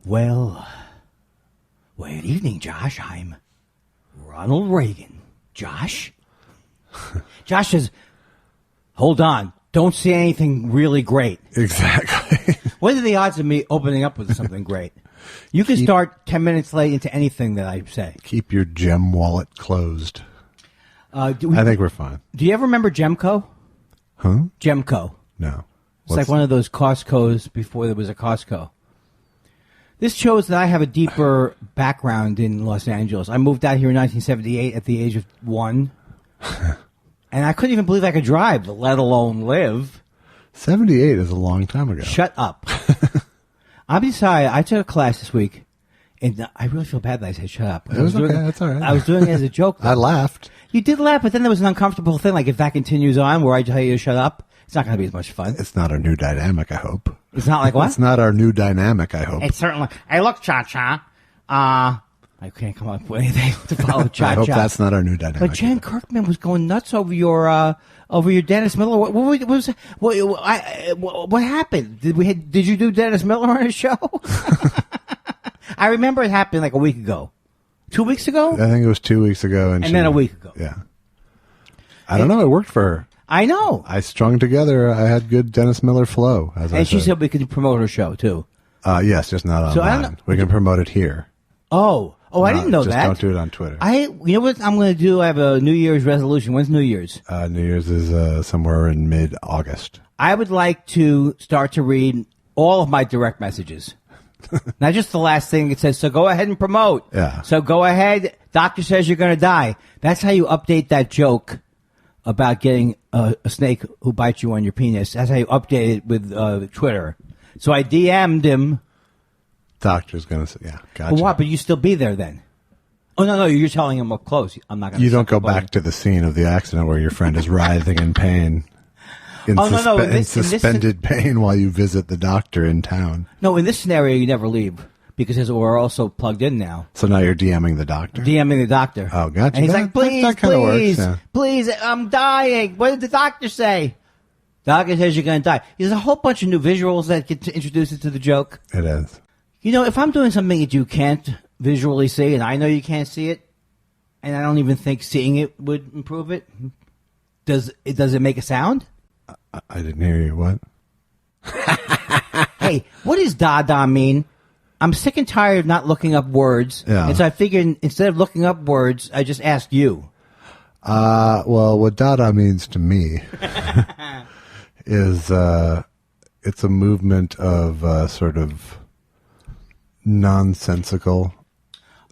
Well, good evening, Josh. I'm Ronald Reagan. Josh? Josh says, hold on. Don't say anything really great. Exactly. What are the odds of me opening up with something great? You can start 10 minutes late into anything that I say. Keep your gem wallet closed. I think we're fine. Do you ever remember Gemco? Huh? Gemco. No. It's like one of those Costco's before there was a Costco. This shows that I have a deeper background in Los Angeles. I moved out here in 1978 at the age of 1. And I couldn't even believe I could drive, let alone live. 78 is a long time ago. Shut up. I'm sorry. I took a class this week, and I really feel bad that I said shut up. It was okay. That's all right. I was doing it as a joke. I laughed. You did laugh, but then there was an uncomfortable thing. Like if that continues on where I tell you to shut up, it's not going to be as much fun. It's not our new dynamic, I hope. It's not like what? It's not our new dynamic, I hope. It's certainly. Hey, look, Cha-Cha. I can't come up with anything to follow Cha-Cha. I hope that's not our new dynamic. But Jan Kirkman was going nuts over your Dennis Miller. What happened? Did you do Dennis Miller on a show? I remember it happened like a week ago. 2 weeks ago? I think it was 2 weeks ago. And then a week ago. Yeah. I don't know. It worked for her. I know. I strung together. I had good Dennis Miller flow. And she said we could promote her show, too. Yes, just not online. We can promote it here. Oh, I didn't know just that. Don't do it on Twitter. You know what I'm going to do? I have a New Year's resolution. When's New Year's? New Year's is somewhere in mid-August. I would like to start to read all of my direct messages. Not just the last thing it says, so go ahead and promote. Yeah. So go ahead. Doctor says you're going to die. That's how you update that joke about getting a snake who bites you on your penis. That's how you update it with Twitter. So I DM'd him. Doctor's going to say, yeah, gotcha. Well, what? But you still be there then? Oh, no, you're telling him up close. I'm not going to. You don't go back to the scene of the accident where your friend is writhing in pain. In suspended pain while you visit the doctor in town. No, in this scenario, you never leave because we're also plugged in now. So now you're DMing the doctor? DMing the doctor. Oh, gotcha. And he's like, please, yeah. please, I'm dying. What did the doctor say? Doctor says you're going to die. There's a whole bunch of new visuals that get to introduce it to the joke. It is. You know, if I'm doing something that you can't visually see, and I know you can't see it, and I don't even think seeing it would improve it, does it make a sound? I didn't hear you. What? Hey, what does Dada mean? I'm sick and tired of not looking up words. Yeah. And so I figured instead of looking up words, I just asked you. Well, what Dada means to me is it's a movement of sort of nonsensical.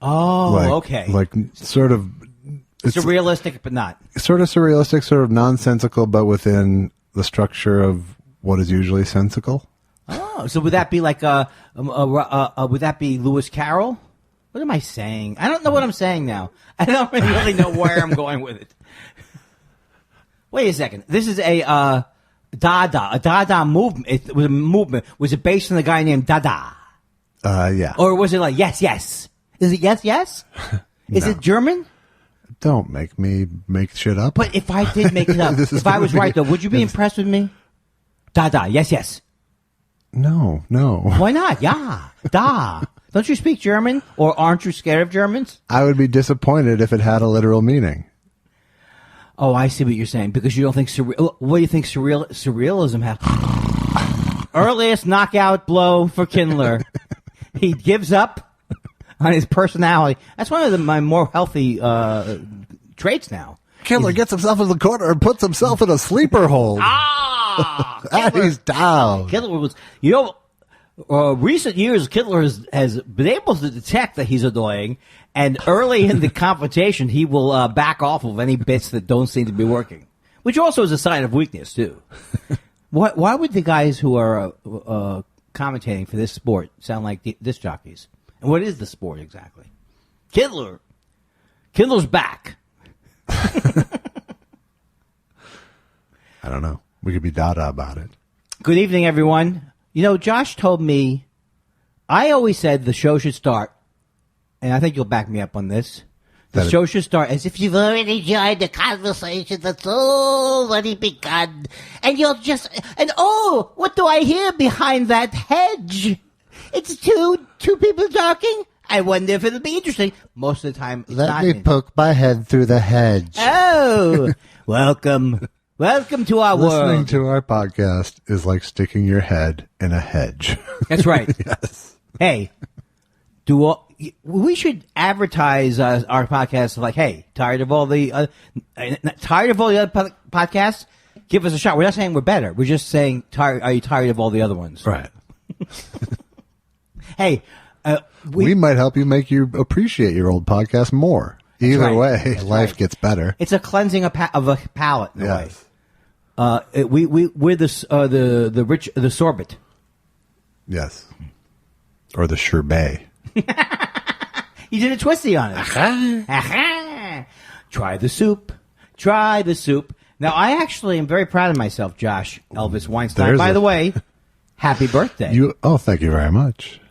Oh, okay. Like sort of. It's surrealistic, but not. Sort of surrealistic, sort of nonsensical, but within the structure of what is usually sensical. Oh, so would that be like would that be Lewis Carroll? What am I saying? I don't know what I'm saying now. I don't really know where I'm going with it. Wait a second. This is a Dada movement. It was a movement. Was it based on a guy named Dada? Yeah. Or was it like yes, yes? Is it yes, yes? Is it German? Don't make me make shit up. But if I did make it up, if I was right, though, would you be impressed with me? Da, yes, yes. No. Why not? Yeah, da. Don't you speak German? Or aren't you scared of Germans? I would be disappointed if it had a literal meaning. Oh, I see what you're saying. Because you don't think what do you think surrealism has? Earliest knockout blow for Kindler. He gives up on his personality. That's one of my more healthy traits now. Kindler gets himself in the corner and puts himself in a sleeper hold. And he's down. Kindler was, recent years, Kindler has been able to detect that he's annoying, and early in the confrontation, he will back off of any bits that don't seem to be working, which also is a sign of weakness, too. Why would the guys who are commentating for this sport sound like disc jockeys? And what is the sport exactly? Kindler. Kindler's back. I don't know. We could be Dada about it. Good evening, everyone. You know, Josh told me, I always said the show should start, and I think you'll back me up on this. The show should start as if you've already joined the conversation that's already begun. And what do I hear behind that hedge? It's two two people talking. I wonder if it'll be interesting. Most of the time, it's Let not me poke my head through the hedge. Oh, welcome to our Listening world. to our podcast is like sticking your head in a hedge. That's right. Yes. Hey, we should advertise our podcast like, hey, tired of all the other podcasts? Give us a shot. We're not saying we're better. We're just saying, are you tired of all the other ones? Right. Hey, we might help you appreciate your old podcast more. Either way, life gets better. It's a cleansing of a palate in a way. We're the rich, the sorbet. Yes. Or the sherbet. You did a twisty on it. Try the soup. Try the soup. Now, I actually am very proud of myself, Josh Elvis Weinstein. By the way, happy birthday. Thank you very much.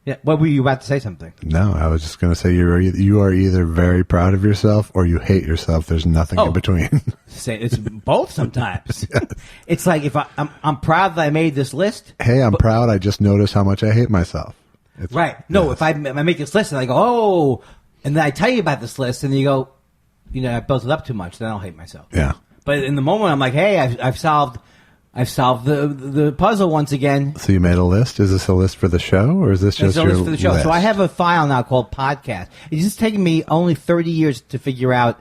Yeah, what were you about to say something? No, I was just going to say you are either very proud of yourself or you hate yourself. There's nothing in between. It's both sometimes. Yes. It's like if I'm proud that I made this list. Hey, I'm proud. I just noticed how much I hate myself. Right. No, if I make this list and I go, oh, and then I tell you about this list and you go, I built it up too much, then I'll hate myself. Yeah. But in the moment, I'm like, hey, I've solved the puzzle once again. So you made a list? Is this a list for the show, or is this just your list for the show? list? So I have a file now called podcast. It's just taken me only 30 years to figure out,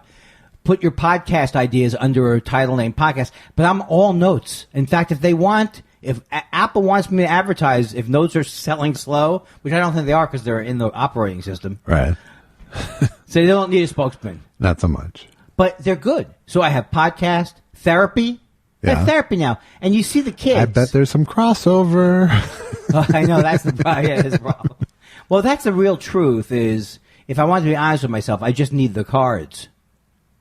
put your podcast ideas under a title name podcast. But I'm all notes. In fact, if Apple wants me to advertise, if notes are selling slow, which I don't think they are because they're in the operating system. Right. So they don't need a spokesman. Not so much. But they're good. So I have podcast, therapy. I have therapy now. And you see the kids. I bet there's some crossover. I know, that's the problem. Yeah, that's the problem. Well, that's the real truth is, if I want to be honest with myself, I just need the cards.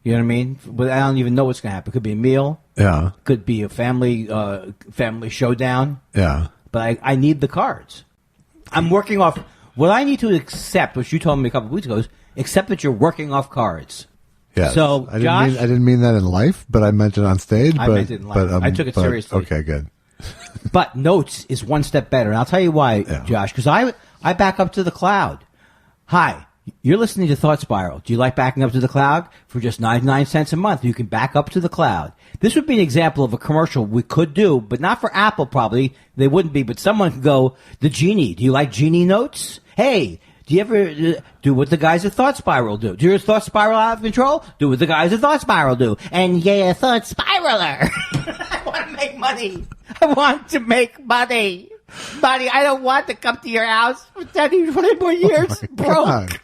You know what I mean? But I don't even know what's going to happen. It could be a meal. Yeah. Could be a family showdown. Yeah. But I need the cards. I'm working off what I need to accept, which you told me a couple of weeks ago, is accept that you're working off cards. Yeah. So, I Josh, didn't mean that in life, but I meant it on stage. I meant it in life. I took it seriously. Okay, good. But notes is one step better. And I'll tell you why, Josh, because I back up to the cloud. Hi, you're listening to Thought Spiral. Do you like backing up to the cloud? For just 99 cents a month, you can back up to the cloud. This would be an example of a commercial we could do, but not for Apple probably. They wouldn't be, but someone could go, the Genie. Do you like Genie notes? Hey, do you ever do what the guys at Thought Spiral do? Do your Thought Spiral out of control? Do what the guys at Thought Spiral do. And yeah, Thought Spiraler. I want to make money. I want to make money. Buddy, I don't want to come to your house for 20 more years. Broke.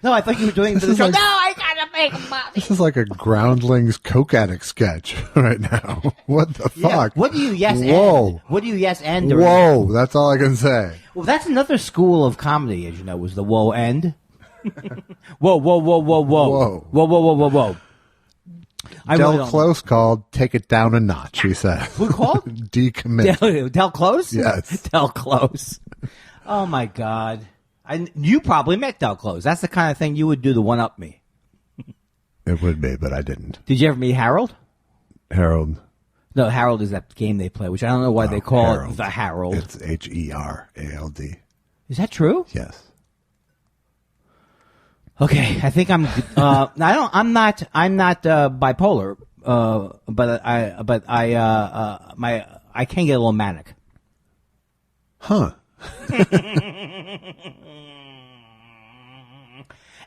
No, I thought you were doing it for the show. No, I gotta make money. This is like a Groundlings Coke addict sketch right now. What the fuck? What do you and? What do you and? Whoa, that's all I can say. Well, that's another school of comedy, as you know, was the whoa end. Whoa. Del Close called Take It Down a Notch, he said. Who called? Decommit. Del Close? Yes. Del Close. Oh, my God. You probably met Del Close. That's the kind of thing you would do to one-up me. It would be, but I didn't. Did you ever meet Harold? Harold. No, Harold is that game they play, which I don't know why they call Harold. it the Harold. It's Herald. Is that true? Yes. Okay, I think I'm. I'm not bipolar. But I can get a little manic. Huh.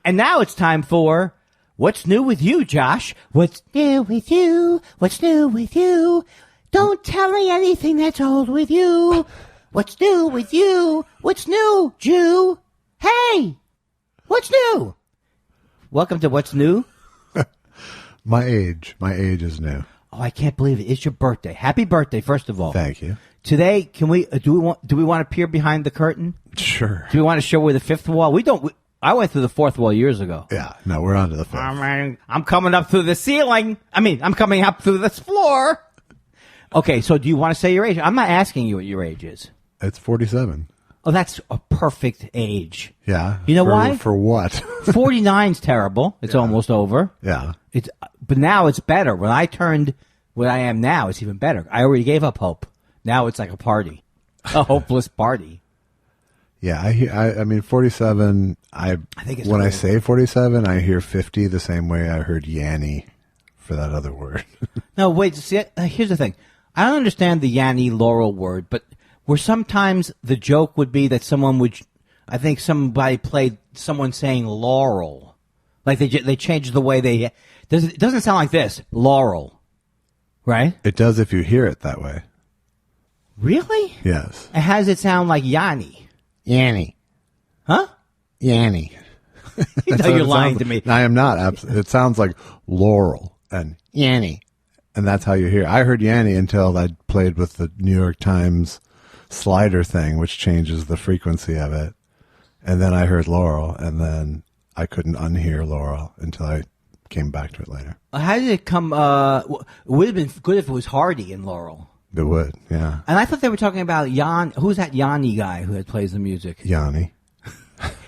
And now it's time for What's New With You, Josh? What's new with you? What's new with you? Don't tell me anything that's old with you. What's new with you? What's new, Jew? Hey, what's new? Welcome to What's New. My age is new. Oh, I can't believe it. It's your birthday. Happy birthday, first of all. Thank you. Today, can we do we want to peer behind the curtain? Sure. Do we want to show where the fifth wall? I went through the fourth wall years ago. Yeah. No, we're on to the fifth. I'm coming up through the ceiling. I'm coming up through this floor. Okay, so do you want to say your age? I'm not asking you what your age is. It's 47. Oh, that's a perfect age. Yeah. You know why? For what? 49's terrible. It's almost over. Yeah. But now it's better. When I turned what I am now, it's even better. I already gave up hope. Now it's like a party. A hopeless party. Yeah, I mean, 47. I think when I say 47, I hear 50 the same way I heard Yanny for that other word. No, wait. See, here's the thing. I don't understand the Yanny Laurel word, but where sometimes the joke would be that someone would. I think somebody played someone saying Laurel, like they changed the way they. It doesn't sound like this, Laurel, right? It does if you hear it that way. Really? Yes. And how does it sound like Yanny? Yanny. Huh? Yanny. You know you're lying to me. I am not. It sounds like Laurel and Yanny. And that's how you hear. I heard Yanny until I played with the New York Times slider thing, which changes the frequency of it. And then I heard Laurel, and then I couldn't unhear Laurel until I came back to it later. How did it come? It would have been good if it was Hardy and Laurel. It would, yeah. And I thought they were talking about who's that Yanni guy who plays the music? Yanni.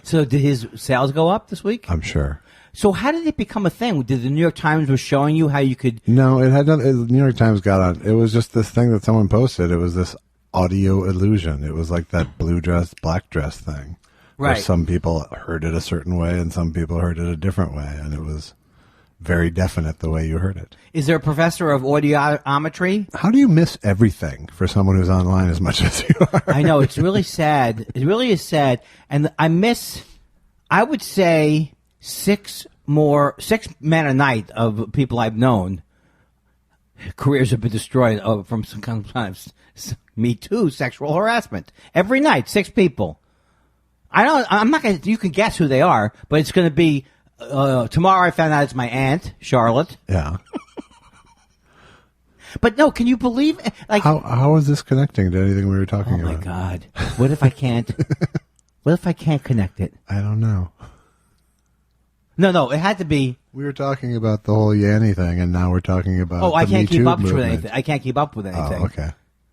So did his sales go up this week? I'm sure. So how did it become a thing? Did the New York Times was showing you how you could? No, it had nothing. The New York Times got on. It was just this thing that someone posted. It was this audio illusion. It was like that blue dress, black dress thing. Right. Where some people heard it a certain way and some people heard it a different way. And it was very definite the way you heard it. Is there a professor of audiometry? How do you miss everything for someone who's online as much as you are? I know. It's really sad. It really is sad. And I would say, 6 men a night of people I've known. Careers have been destroyed from sometimes Me Too, sexual harassment. Every night, 6 people. I'm not going to, you can guess who they are, but it's going to be, tomorrow I found out it's my aunt, Charlotte. Yeah. But no, can you believe, like. How is this connecting to anything we were talking about? Oh my God. What if I can't connect it? I don't know. No, it had to be. We were talking about the whole Yanny thing, and now we're talking about I the can't Me keep Too up with movement. anything. I can't keep up with anything. Oh, okay.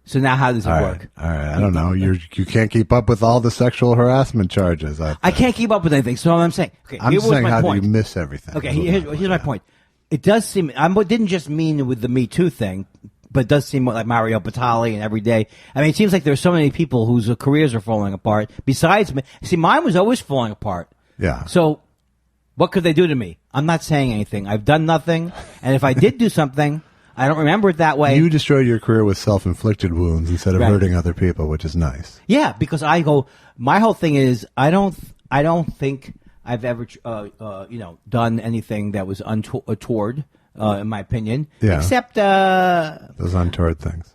So now how does it work? All right. I don't know. You can't keep up with all the sexual harassment charges. I can't keep up with anything. So I'm saying. Okay, I'm just saying, how do you miss everything? Okay, here's my point. It does seem. I didn't just mean with the Me Too thing, but it does seem like Mario Batali and every day. I mean, it seems like there's so many people whose careers are falling apart. Besides me, see, mine was always falling apart. Yeah. So, what could they do to me? I'm not saying anything. I've done nothing, and if I did do something, I don't remember it that way. You destroyed your career with self-inflicted wounds instead of hurting other people, which is nice. Yeah, because my whole thing is I don't think I've ever done anything that was untoward, in my opinion. Yeah. Except those untoward things.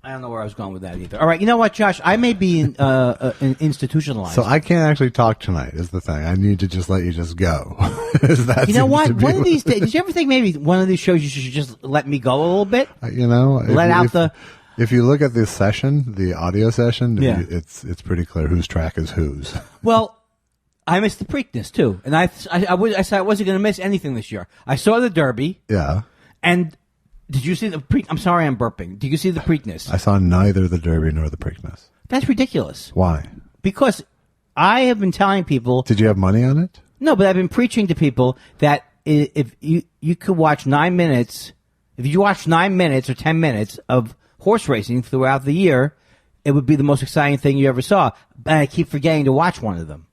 I don't know where I was going with that either. All right, you know what, Josh? I may be institutionalized. So I can't actually talk tonight. Is the thing? I need to just let you just go. You know what? One of these days, did you ever think maybe one of these shows you should just let me go a little bit? If you look at this session, the audio session, yeah. it's pretty clear whose track is whose. Well, I missed the Preakness too, and I said I wasn't going to miss anything this year. I saw the Derby. Yeah. And did you see the I'm sorry, I'm burping. Did you see the Preakness? I saw neither the Derby nor the Preakness. That's ridiculous. Why? Because I have been telling people. Did you have money on it? No, but I've been preaching to people that if you could watch 9 minutes, if you watch 9 minutes or 10 minutes of horse racing throughout the year, it would be the most exciting thing you ever saw. And I keep forgetting to watch one of them.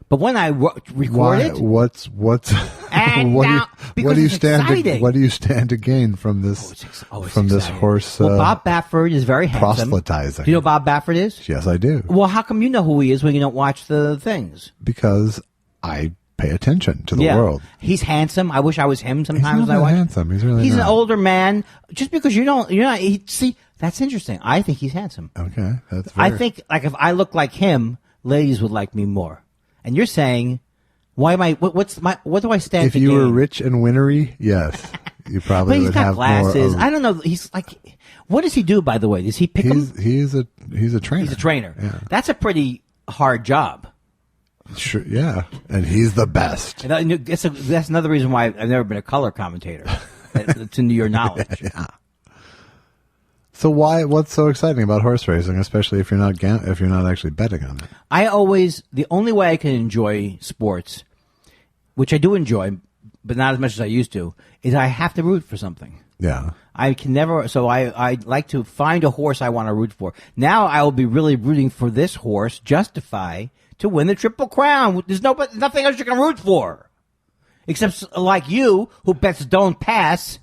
But when I record it, what do you stand to gain from this this horse? Well, Bob Baffert is very handsome. Proselytizing. Do you know who Bob Baffert is? Yes, I do. Well, how come you know who he is when you don't watch the things? Because I pay attention to the world. He's handsome. I wish I was him. Sometimes He's not handsome. He's really He's not. an older man. Just because you're not. See, that's interesting. I think he's handsome. Okay, I think like if I look like him, ladies would like me more. And you're saying, why am I? What do I stand? If you were rich and winnery, yes, you probably. But he's would got have glasses. More I don't know. He's like, what does he do? By the way, does he pick them? He's a trainer. He's a trainer. Yeah. That's a pretty hard job. Sure, yeah, and he's the best. And that's another reason why I've never been a color commentator. To your knowledge. Yeah. So what's so exciting about horse racing, especially if you're not actually betting on it? The only way I can enjoy sports, which I do enjoy, but not as much as I used to, is I have to root for something. Yeah. I can never. So I like to find a horse I want to root for. Now I will be really rooting for this horse, Justify, to win the Triple Crown. There's nothing else you can root for, except like you, who bets don't pass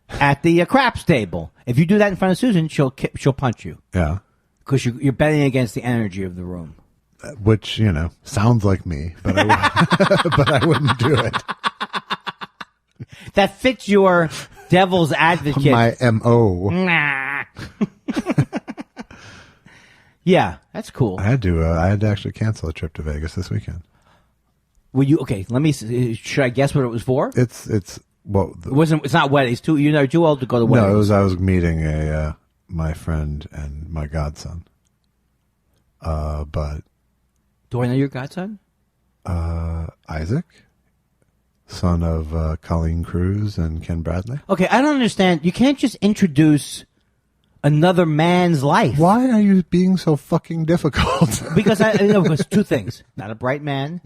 at the craps table. If you do that in front of Susan, she'll punch you. Yeah. Because you're betting against the energy of the room. Which, sounds like me, but I wouldn't do it. That fits your devil's advocate. My M.O. Nah. Yeah, that's cool. I had to actually cancel a trip to Vegas this weekend. Were you okay? Let me. Should I guess what it was for? It's well. It wasn't. It's not weddings. You're too old to go to weddings. No, I was meeting my friend and my godson. But do I know your godson? Isaac, son of Colleen Cruz and Ken Bradley. Okay, I don't understand. You can't just introduce another man's life. Why are you being so fucking difficult? Because because two things. Not a bright man.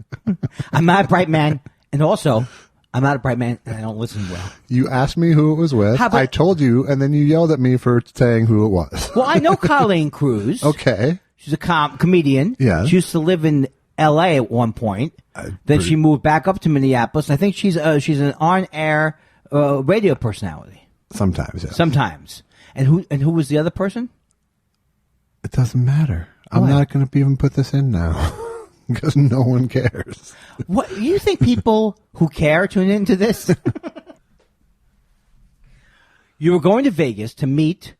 I'm not a bright man, and also I'm not a bright man, and I don't listen well. You asked me who it was with. I told you, and then you yelled at me for saying who it was. Well, I know Colleen Cruz. Okay. She's a comedian. Yeah. She used to live in L.A. at one point. Then she moved back up to Minneapolis. I think she's an on-air radio personality. Sometimes, yeah. Sometimes. And who was the other person? It doesn't matter. I'm not going to even put this in now because no one cares. What you think people who care tune into this? You were going to Vegas to meet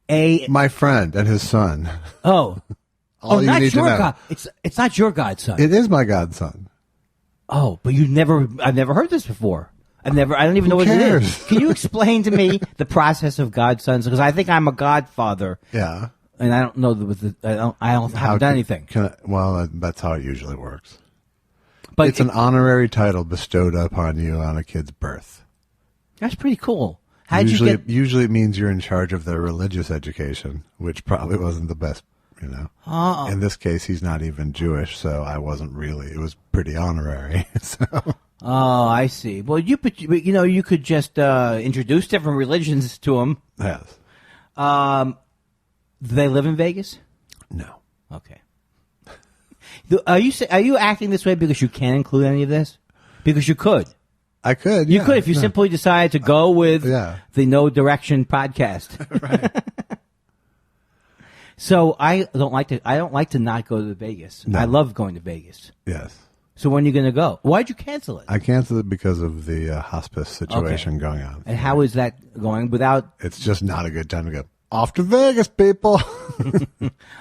my friend and his son. Oh, All you not need your to know. god. It's not your godson. It is my godson. Oh, but I've never heard this before. I don't even know what cares? it is. Can you explain to me the process of godsons? Because I think I'm a godfather. Yeah. And I don't know I haven't done anything. That's how it usually works. But it's an honorary title bestowed upon you on a kid's birth. That's pretty cool. Usually it means you're in charge of their religious education, which probably wasn't the best, Oh. In this case, he's not even Jewish, so I wasn't really. It was pretty honorary. So. Oh, I see. Well, you could just introduce different religions to him. Yes. Do they live in Vegas? No. Okay. Are you acting this way because you can't include any of this? Because you could. I could. You could if you simply decided to go with the No Direction podcast. Right. So I don't like to not go to Vegas. No. I love going to Vegas. Yes. So when are you going to go? Why'd you cancel it? I canceled it because of the hospice situation going on. And how is that going without? It's just not a good time to go. Off to Vegas, people.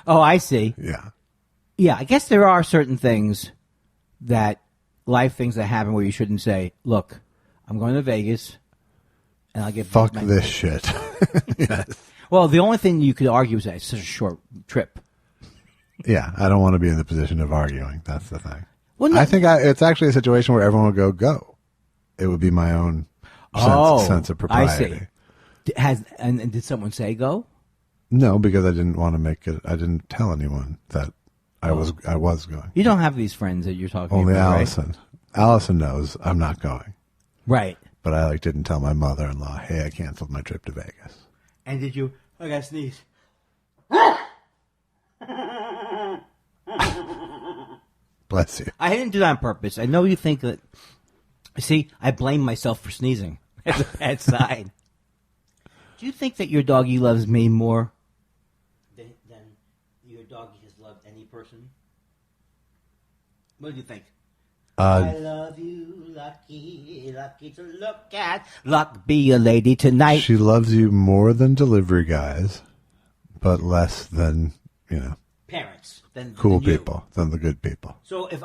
Oh, I see. Yeah. Yeah, I guess there are certain things things that happen where you shouldn't say, look, I'm going to Vegas and I'll get fuck this shit. Yes. Well, the only thing you could argue is that it's such a short trip. Yeah, I don't want to be in the position of arguing. That's the thing. Well, no. I think it's actually a situation where everyone would go. It would be my own sense of propriety. I see. And did someone say go? No, because I didn't want to make it. I didn't tell anyone that I was going. You don't have these friends that you're talking Only about, Allison. Right? Allison knows I'm not going. Right. But I didn't tell my mother-in-law, hey, I canceled my trip to Vegas. And did you? I got to sneeze. Bless you. I didn't do that on purpose. I know you think that. See, I blame myself for sneezing. That's a bad sign. Do you think that your doggy loves me more than your doggy has loved any person? What do you think? I love you, lucky, lucky to look at. Luck be a lady tonight. She loves you more than delivery guys, but less than, parents. Than people, than the good people. So if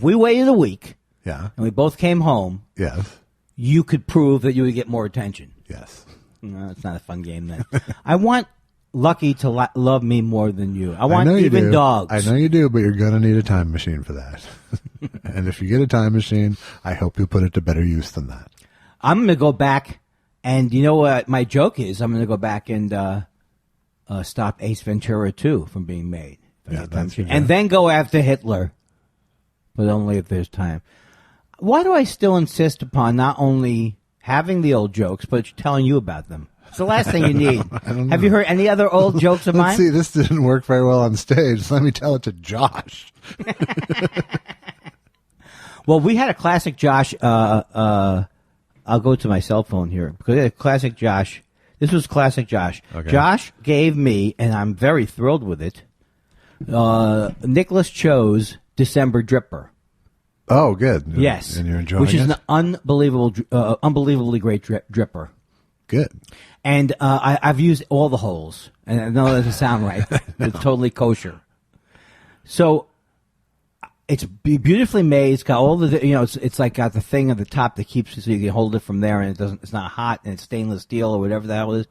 we waited a week, yeah, and we both came home, yes, you could prove that you would get more attention. Yes. No, it's not a fun game then. I want Lucky to love me more than you. I want even dogs. I know you do, but you're going to need a time machine for that. And if you get a time machine, I hope you put it to better use than that. I'm going to go back, and you know what my joke is? I'm going to go back and stop Ace Ventura 2 from being made. And then go after Hitler, but only if there's time. Why do I still insist upon not only having the old jokes, but telling you about them. It's the last thing you need. I don't know. Have you heard any other old jokes of mine? Let's see, this didn't work very well on stage. So let me tell it to Josh. Well, we had a classic Josh. I'll go to my cell phone here. Classic Josh. This was classic Josh. Okay. Josh gave me, and I'm very thrilled with it, Nicholas Cho's December Dripper. Oh, good. Yes. And you're enjoying Which is it? an unbelievably great dripper. Good. And I've used all the holes. And I know that doesn't sound right. It's totally kosher. So it's beautifully made. It's got all the, it's like got the thing at the top that keeps it so you can hold it from there and it's not hot and it's stainless steel or whatever the hell it is.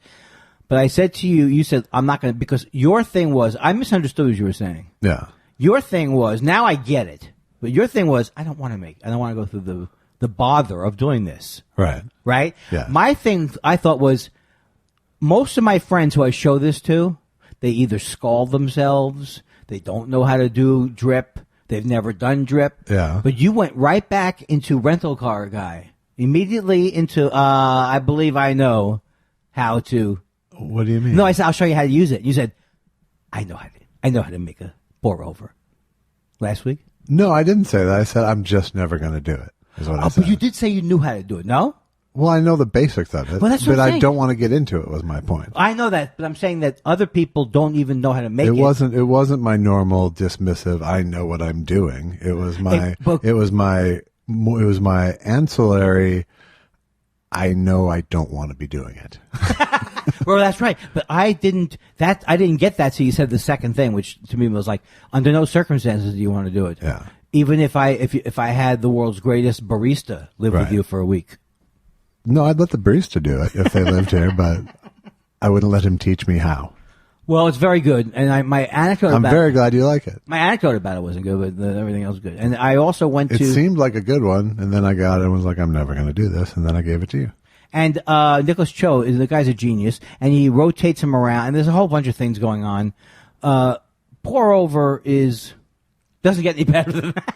But I said to you, you said, I'm not going to, because your thing was, I misunderstood what you were saying. Yeah. Your thing was, now I get it. But your thing was, I don't want to go through the bother of doing this. Right. Right? Yeah. My thing, I thought, was most of my friends who I show this to, they either scald themselves, they don't know how to do drip, they've never done drip. Yeah. But you went right back into rental car guy. Immediately into, I believe I know how to. What do you mean? No, I said, I'll show you how to use it. You said, I know how to make a pour over. Last week? No, I didn't say that. I said I'm just never going to do it, is what I said. But you did say you knew how to do it, no? Well, I know the basics of it, Well, that's what but I'm I saying. don't want to get into it was my point. I know that, but I'm saying that other people don't even know how to make it. It wasn't my normal dismissive, I know what I'm doing. It was my ancillary, I know I don't want to be doing it. Well, that's right. But I didn't get that, so you said the second thing, which to me was like, under no circumstances do you want to do it. Yeah. Even if I had the world's greatest barista live with Right. you for a week. No, I'd let the barista do it if they lived here, but I wouldn't let him teach me how. Well, it's very good, and my anecdote I'm about very glad you like it. my anecdote about it wasn't good, but everything else was good. And I also went It to seemed like a good one, and then I got it and was like, I'm never going to do this, and then I gave it to you. and Nicholas Cho, the guy's a genius, and he rotates him around, and there's a whole bunch of things going on. Pour over doesn't get any better than that.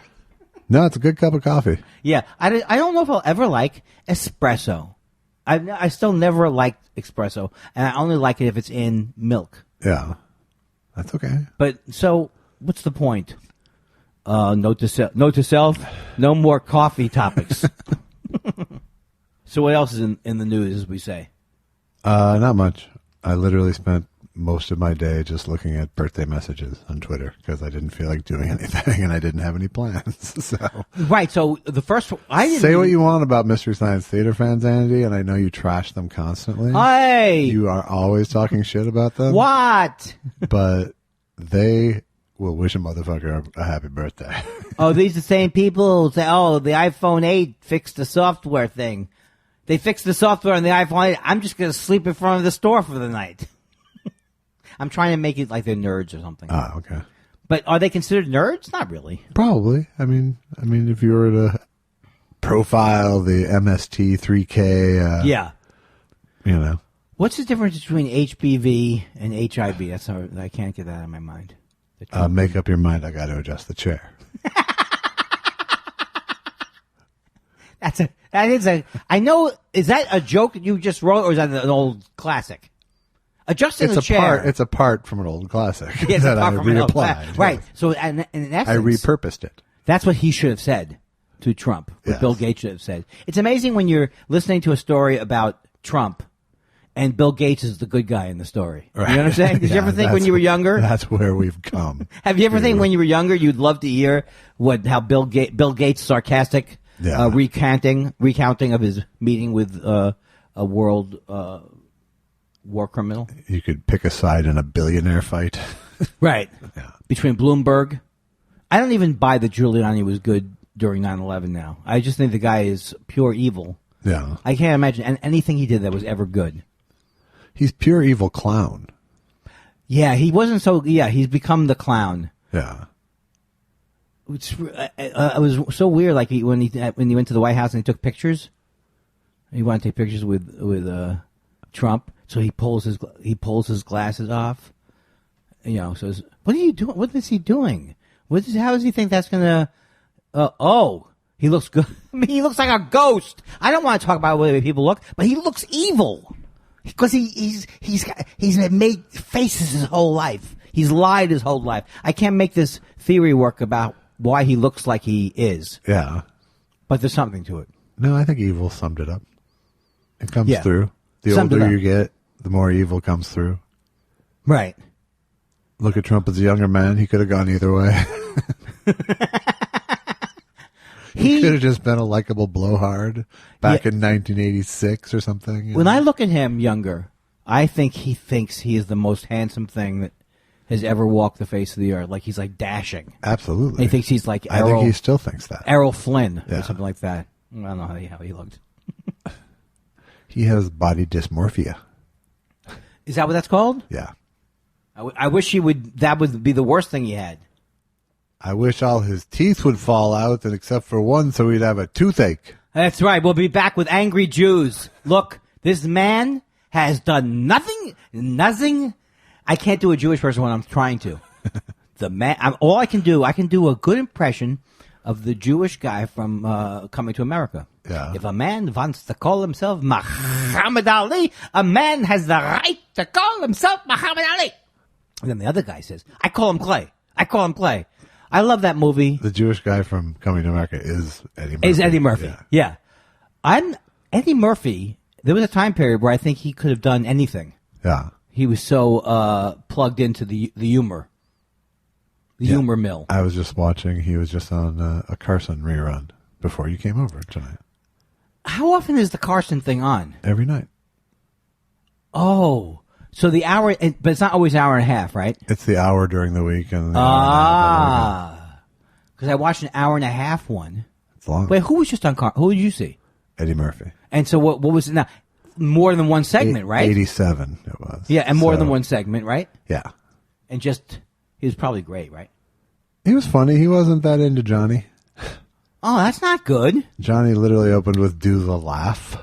No, it's a good cup of coffee. Yeah, I don't know if I'll ever like espresso. I still never liked espresso, and I only like it if it's in milk. Yeah. That's okay. But so, what's the point? Note to self: no more coffee topics. So, what else is in the news, as we say? Not much. I literally spent most of my day just looking at birthday messages on Twitter because I didn't feel like doing anything and I didn't have any plans. So Right. So the first, I didn't say what you want about Mystery Science Theater fans, Andy, and I know you trash them constantly. Hey, You are always talking shit about them. what? But they will wish a motherfucker a happy birthday. Oh, these the same people who say, "Oh, the iPhone 8 fixed the software thing." They fixed the software on the iPhone 8. I'm just going to sleep in front of the store for the night. I'm trying to make it like they're nerds or something. Ah, okay. But are they considered nerds? Not really. Probably. I mean, if you were to profile the MST3K, Yeah. you know, What's the difference between HPV and HIV? That's how I can't get that out of my mind. make up your mind. I got to adjust the chair. I know, is that a joke you just wrote, or is that an old classic? Adjusting the chair. It's a part from an old classic Yes, that I apart from an old reapplied. classic. Right. So, in essence, I repurposed it. that's what he should have said to Trump. What Yes. Bill Gates should have said. It's amazing when you're listening to a story about Trump and Bill Gates is the good guy in the story. Right. You know what I'm saying? Did you Yeah, ever think when that's- you were younger? That's where we've come. Have you ever think when you were younger you'd love to hear how Bill Gates' sarcastic Yeah. recounting of his meeting with a world war criminal? You could pick a side in a billionaire fight. Right. Yeah. Between Bloomberg. I don't even buy that Giuliani was good during 9/11 now. I just think the guy is pure evil. Yeah. I can't imagine anything he did that was ever good. He's pure evil clown. Yeah, he wasn't so. Yeah, he's become the clown. Yeah. It was so weird. Like when he went to the White House and he took pictures. He wanted to take pictures with Trump, so he pulls his glasses off. You know, says, "What are you doing? What is he doing? How does he think that's gonna?" Oh, He looks good. I mean, he looks like a ghost. I don't want to talk about the way people look, but he looks evil because he's made faces his whole life. He's lied his whole life. I can't make this theory work about why he looks like he is. Yeah. But there's something to it. No, I think evil summed it up. It comes through. The Summed older you get, the more evil comes through. Right. Look at Trump as a younger man. He could have gone either way. He could have just been a likable blowhard back in 1986 or something. When I look at him younger, I think he thinks he is the most handsome thing that has ever walked the face of the earth. Like he's like dashing. Absolutely. He thinks he's like I think he still thinks that. Errol Flynn or Yeah. something like that. I don't know how he looked. He has body dysmorphia. Is that what that's called? Yeah. I wish he would. That would be the worst thing he had. I wish all his teeth would fall out, and except for one, so he'd have a toothache. That's right. We'll be back with Angry Jews. Look, this man has done nothing. I can't do a Jewish person when I'm trying to. The man. All I can do a good impression of the Jewish guy from Coming to America. Yeah. If a man wants to call himself Muhammad Ali, a man has the right to call himself Muhammad Ali. And then the other guy says, I call him Clay. I love that movie. The Jewish guy from Coming to America is Eddie Murphy. Is Eddie Murphy. Yeah. Eddie Murphy, there was a time period where I think he could have done anything. Yeah. He was so plugged into the humor. The humor mill. I was just watching, he was just on a Carson rerun before you came over tonight. How often is the Carson thing on? Every night. Oh. So the hour, but it's not always an hour and a half, right? It's the hour during the week. And the hour and a half Because I watched an hour and a half one. it's long. Wait, who was just on Who did you see? Eddie Murphy. And so what was it now? More than one segment, right? 87 it was. Yeah, and more than one segment, right? Yeah. And just, he was probably great, right? He was funny. He wasn't that into Johnny. Oh, that's not good. Johnny literally opened with Do the Laugh.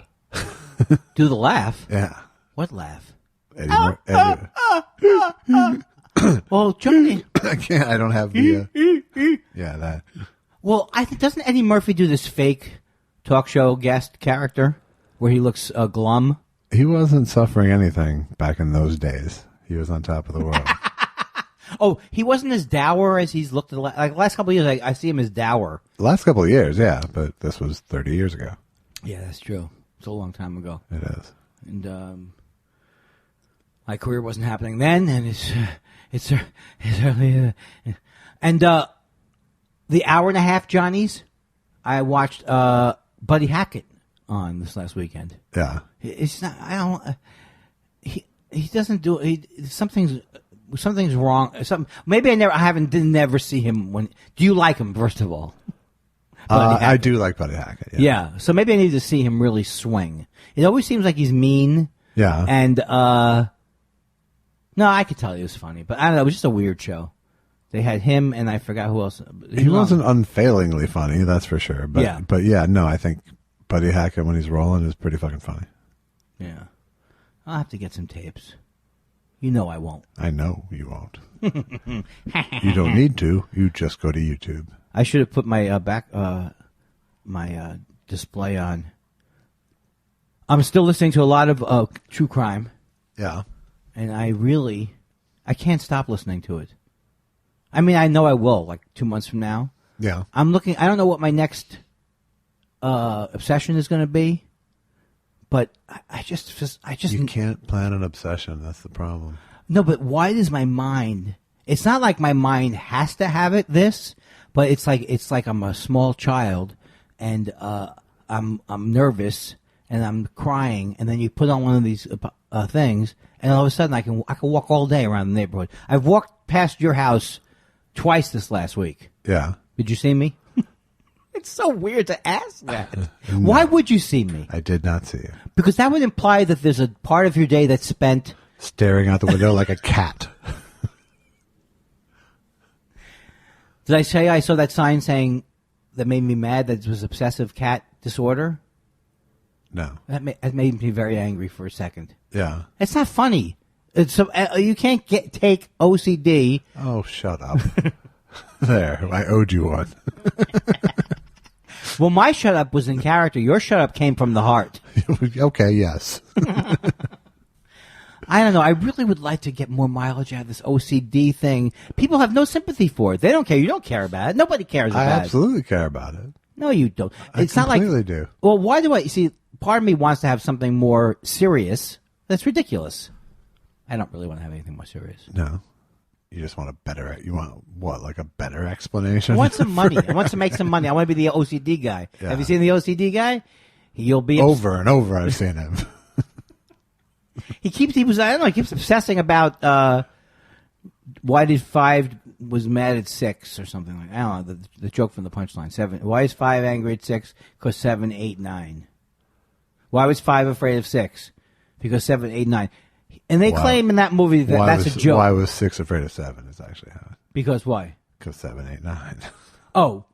Do the laugh. Yeah. What laugh? Eddie Well, Johnny. I can't. I don't have the. Yeah, that. Well, I think doesn't Eddie Murphy do this fake talk show guest character where he looks glum? He wasn't suffering anything back in those days. He was on top of the world. Oh, he wasn't as dour as he's looked like the last couple of years. I see him as dour. The last couple of years, yeah, but this was 30 years ago. Yeah, that's true. It's a long time ago. It is. And my career wasn't happening then, and it's early. And the hour and a half Johnnies, I watched Buddy Hackett on this last weekend. Yeah. It's not. I don't. He doesn't do. Something's wrong. Maybe I didn't never see him when. Do you like him first of all? I do like Buddy Hackett. Yeah. So maybe I need to see him really swing. It always seems like he's mean. Yeah. And no, I could tell he was funny, but I don't know. It was just a weird show. They had him, and I forgot who else. He wasn't unfailingly funny, that's for sure. But Yeah. But yeah, no, I think Buddy Hackett when he's rolling is pretty fucking funny. Yeah. I'll have to get some tapes. You know I won't. I know you won't. You don't need to. You just go to YouTube. I should have put my display on. I'm still listening to a lot of true crime, Yeah. and I can't stop listening to it. I mean, I know I will, like 2 months from now. Yeah. I don't know what my next obsession is going to be, but I just You can't plan an obsession. That's the problem. No, but why does my mind? It's not like my mind has to have it. But it's like I'm a small child, and I'm nervous, and I'm crying, and then you put on one of these things, and all of a sudden I can walk all day around the neighborhood. I've walked past your house twice this last week. Yeah. Did you see me? It's so weird to ask that. No. Why would you see me? I did not see you. Because that would imply that there's a part of your day that's spent Staring out the window like a cat. Did I say I saw that sign saying that made me mad that it was obsessive cat disorder? No. That made me very angry for a second. Yeah. It's not funny. You can't take OCD. Oh, shut up. There. I owed you one. Well, my shut up was in character. Your shut up came from the heart. Okay, yes. I don't know. I really would like to get more mileage out of this OCD thing. People have no sympathy for it. They don't care. You don't care about it. Nobody cares I about it. absolutely care about it. No, you don't. It's I not like. completely do. Well, why do I see? Part of me wants to have something more serious. That's ridiculous. I don't really want to have anything more serious. No. You just want a better. You want what? Like a better explanation? I want some money. I want to make some money. I want to be the OCD guy. Yeah. Have you seen the OCD guy? You'll be over and over. I've seen him. He keeps obsessing about why did 5 was mad at 6 or something like that. I don't know, the joke from the punchline. 7. Why is 5 angry at 6? Because 7, 8, 9. Why was 5 afraid of 6? Because 7, 8, 9. And they claim in that movie that that's a joke. Why was 6 afraid of 7 is actually how. Because why? Because 7, 8, 9. Oh,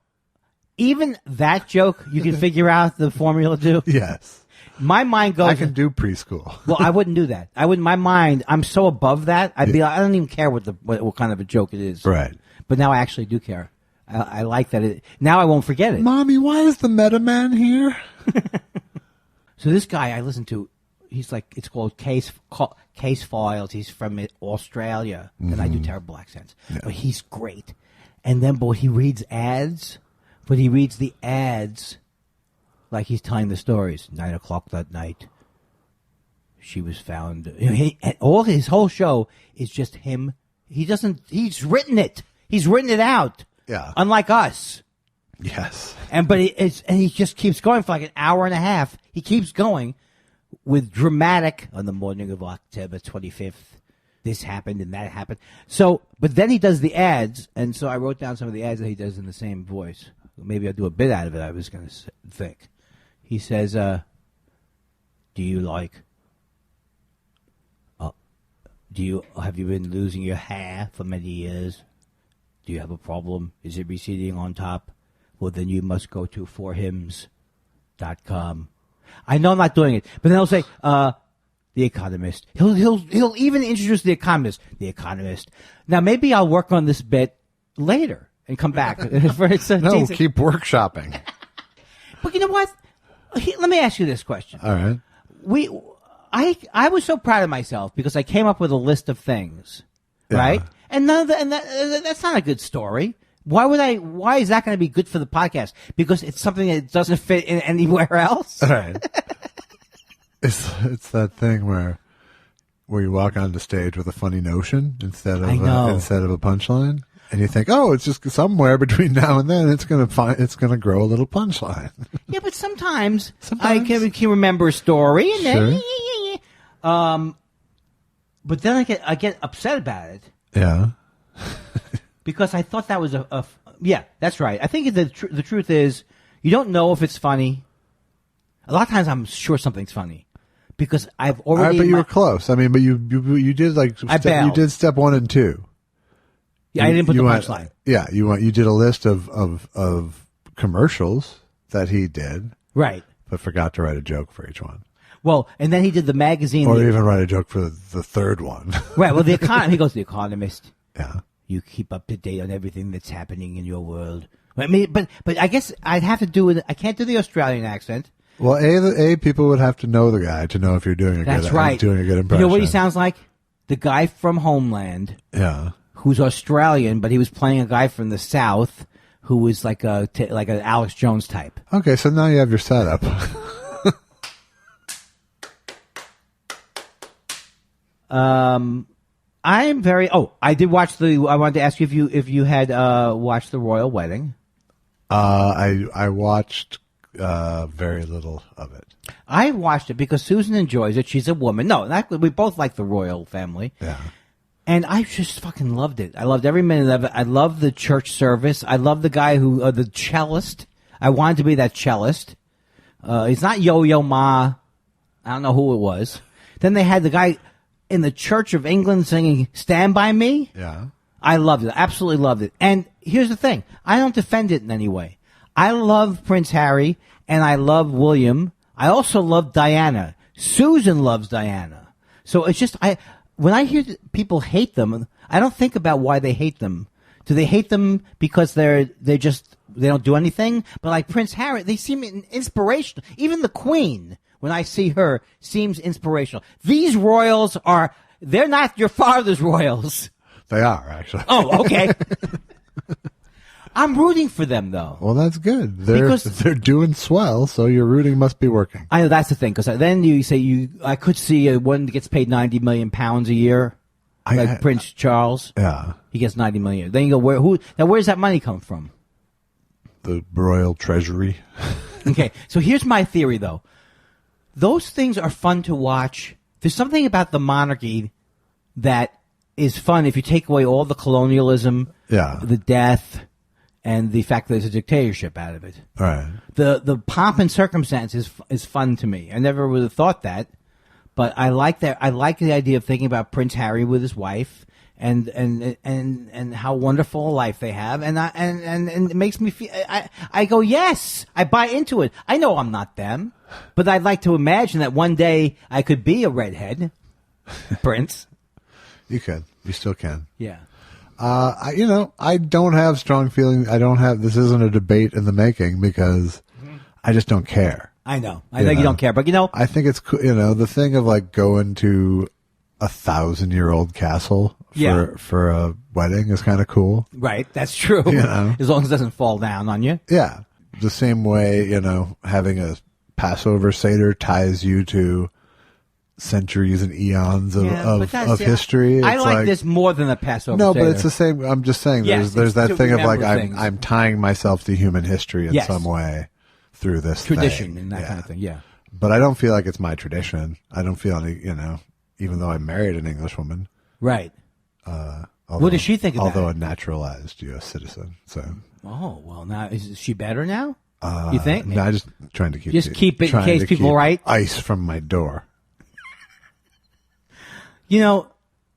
even that joke you can figure out the formula to? Yes. My mind goes. I can do preschool. Well, I wouldn't do that. I wouldn't. My mind. I'm so above that. I'd be. I don't even care what kind of a joke it is. Right. But now I actually do care. I like that. Now I won't forget it. Mommy, why is the Meta Man here? So this guy I listen to, he's like, it's called Case Files. He's from Australia, and I do terrible accents, but he's great. And then, but he reads ads. But he reads the ads like he's telling the stories. 9:00 that night, she was found. And all his whole show is just him. He's written it. He's written it out. Yeah. Unlike us. Yes. And he just keeps going for like an hour and a half. He keeps going with dramatic on the morning of October 25th. This happened and that happened. So, but then he does the ads, and so I wrote down some of the ads that he does in the same voice. Maybe I'll do a bit out of it. I was going to think. He says, "Do you like? Have you been losing your hair for many years? Do you have a problem? Is it receding on top? Well, then you must go to forhims.com." I know I'm not doing it, but then he'll say, "The Economist." He'll even introduce The Economist. The Economist. Now maybe I'll work on this bit later and come back. No, keep workshopping. But you know what? Let me ask you this question. All right. I was so proud of myself because I came up with a list of things, right? And that's not a good story. Why is that going to be good for the podcast? Because it's something that doesn't fit in anywhere else. All right. It's that thing where you walk onto stage with a funny notion instead of a punchline, and you think, oh, it's just somewhere between now and then it's gonna grow a little punchline. Yeah, but sometimes I can remember a story, and then but then I get upset about it. Yeah. Because I thought that was yeah, that's right. I think the truth is you don't know if it's funny. A lot of times I'm sure something's funny. Because I've already. All right, but you were close. I mean, but you did like you did step 1 and 2. Yeah, I didn't put the punchline. Yeah, you did a list of commercials that he did, right? But forgot to write a joke for each one. Well, and then he did the magazine, or even write a joke for the third one. Right. Well, he goes to The Economist. Yeah, you keep up to date on everything that's happening in your world. I mean, but I guess I'd have to do it. I can't do the Australian accent. Well, people would have to know the guy to know if you're doing a good impression. You know what he sounds like? The guy from Homeland. Yeah. Who's Australian, but he was playing a guy from the South who was like an Alex Jones type. Okay, so now you have your setup. I'm very. Oh, I did watch I wanted to ask you if you had watched the royal wedding. I watched very little of it. I watched it because Susan enjoys it. She's a woman. No, we both like the royal family. Yeah. And I just fucking loved it. I loved every minute of it. I loved the church service. I loved the guy the cellist. I wanted to be that cellist. It's not Yo-Yo Ma. I don't know who it was. Then they had the guy in the Church of England singing Stand By Me. Yeah. I loved it. Absolutely loved it. And here's the thing. I don't defend it in any way. I love Prince Harry and I love William. I also love Diana. Susan loves Diana. So it's just, when I hear people hate them, I don't think about why they hate them. Do they hate them because they're just they don't do anything. But like Prince Harry, they seem inspirational. Even the Queen, when I see her, seems inspirational. These royals they're not your father's royals. They are, actually. Oh, okay. I'm rooting for them, though. Well, that's good. They're doing swell, so your rooting must be working. I know that's the thing, because then you say I could see one that gets paid £90 million a year, like Prince Charles. Yeah, he gets $90 million. Then you go, where does that money come from? The royal treasury. Okay, so here's my theory, though. Those things are fun to watch. There's something about the monarchy that is fun if you take away all the colonialism, the death, and the fact that there's a dictatorship out of it. Right. The pomp and circumstance is fun to me. I never would have thought that, but I like that. I like the idea of thinking about Prince Harry with his wife and how wonderful a life they have, and it makes me feel. I go, yes, I buy into it. I know I'm not them, but I'd like to imagine that one day I could be a redhead prince. You could. You still can. Yeah. I don't have strong feelings. This isn't a debate in the making because I just don't care. I know. I know you don't care, but I think it's cool. The thing of like going to 1,000-year-old castle for a wedding is kind of cool. Right. That's true. As long as it doesn't fall down on you. Yeah. The same way, having a Passover Seder ties you to centuries and eons of history. It's I like this more than the Passover. No, Seder. but it's the same. I'm just saying. There's that thing of like I'm tying myself to human history in some way through this tradition thing. and that kind of thing. Yeah. But I don't feel like it's my tradition. I don't feel any. Even though I married an English woman. Right. What does she think of although that? a naturalized U.S. citizen. So. Oh well, now is she better now? You think? No, I'm just trying to keep it in case people write ice from my door.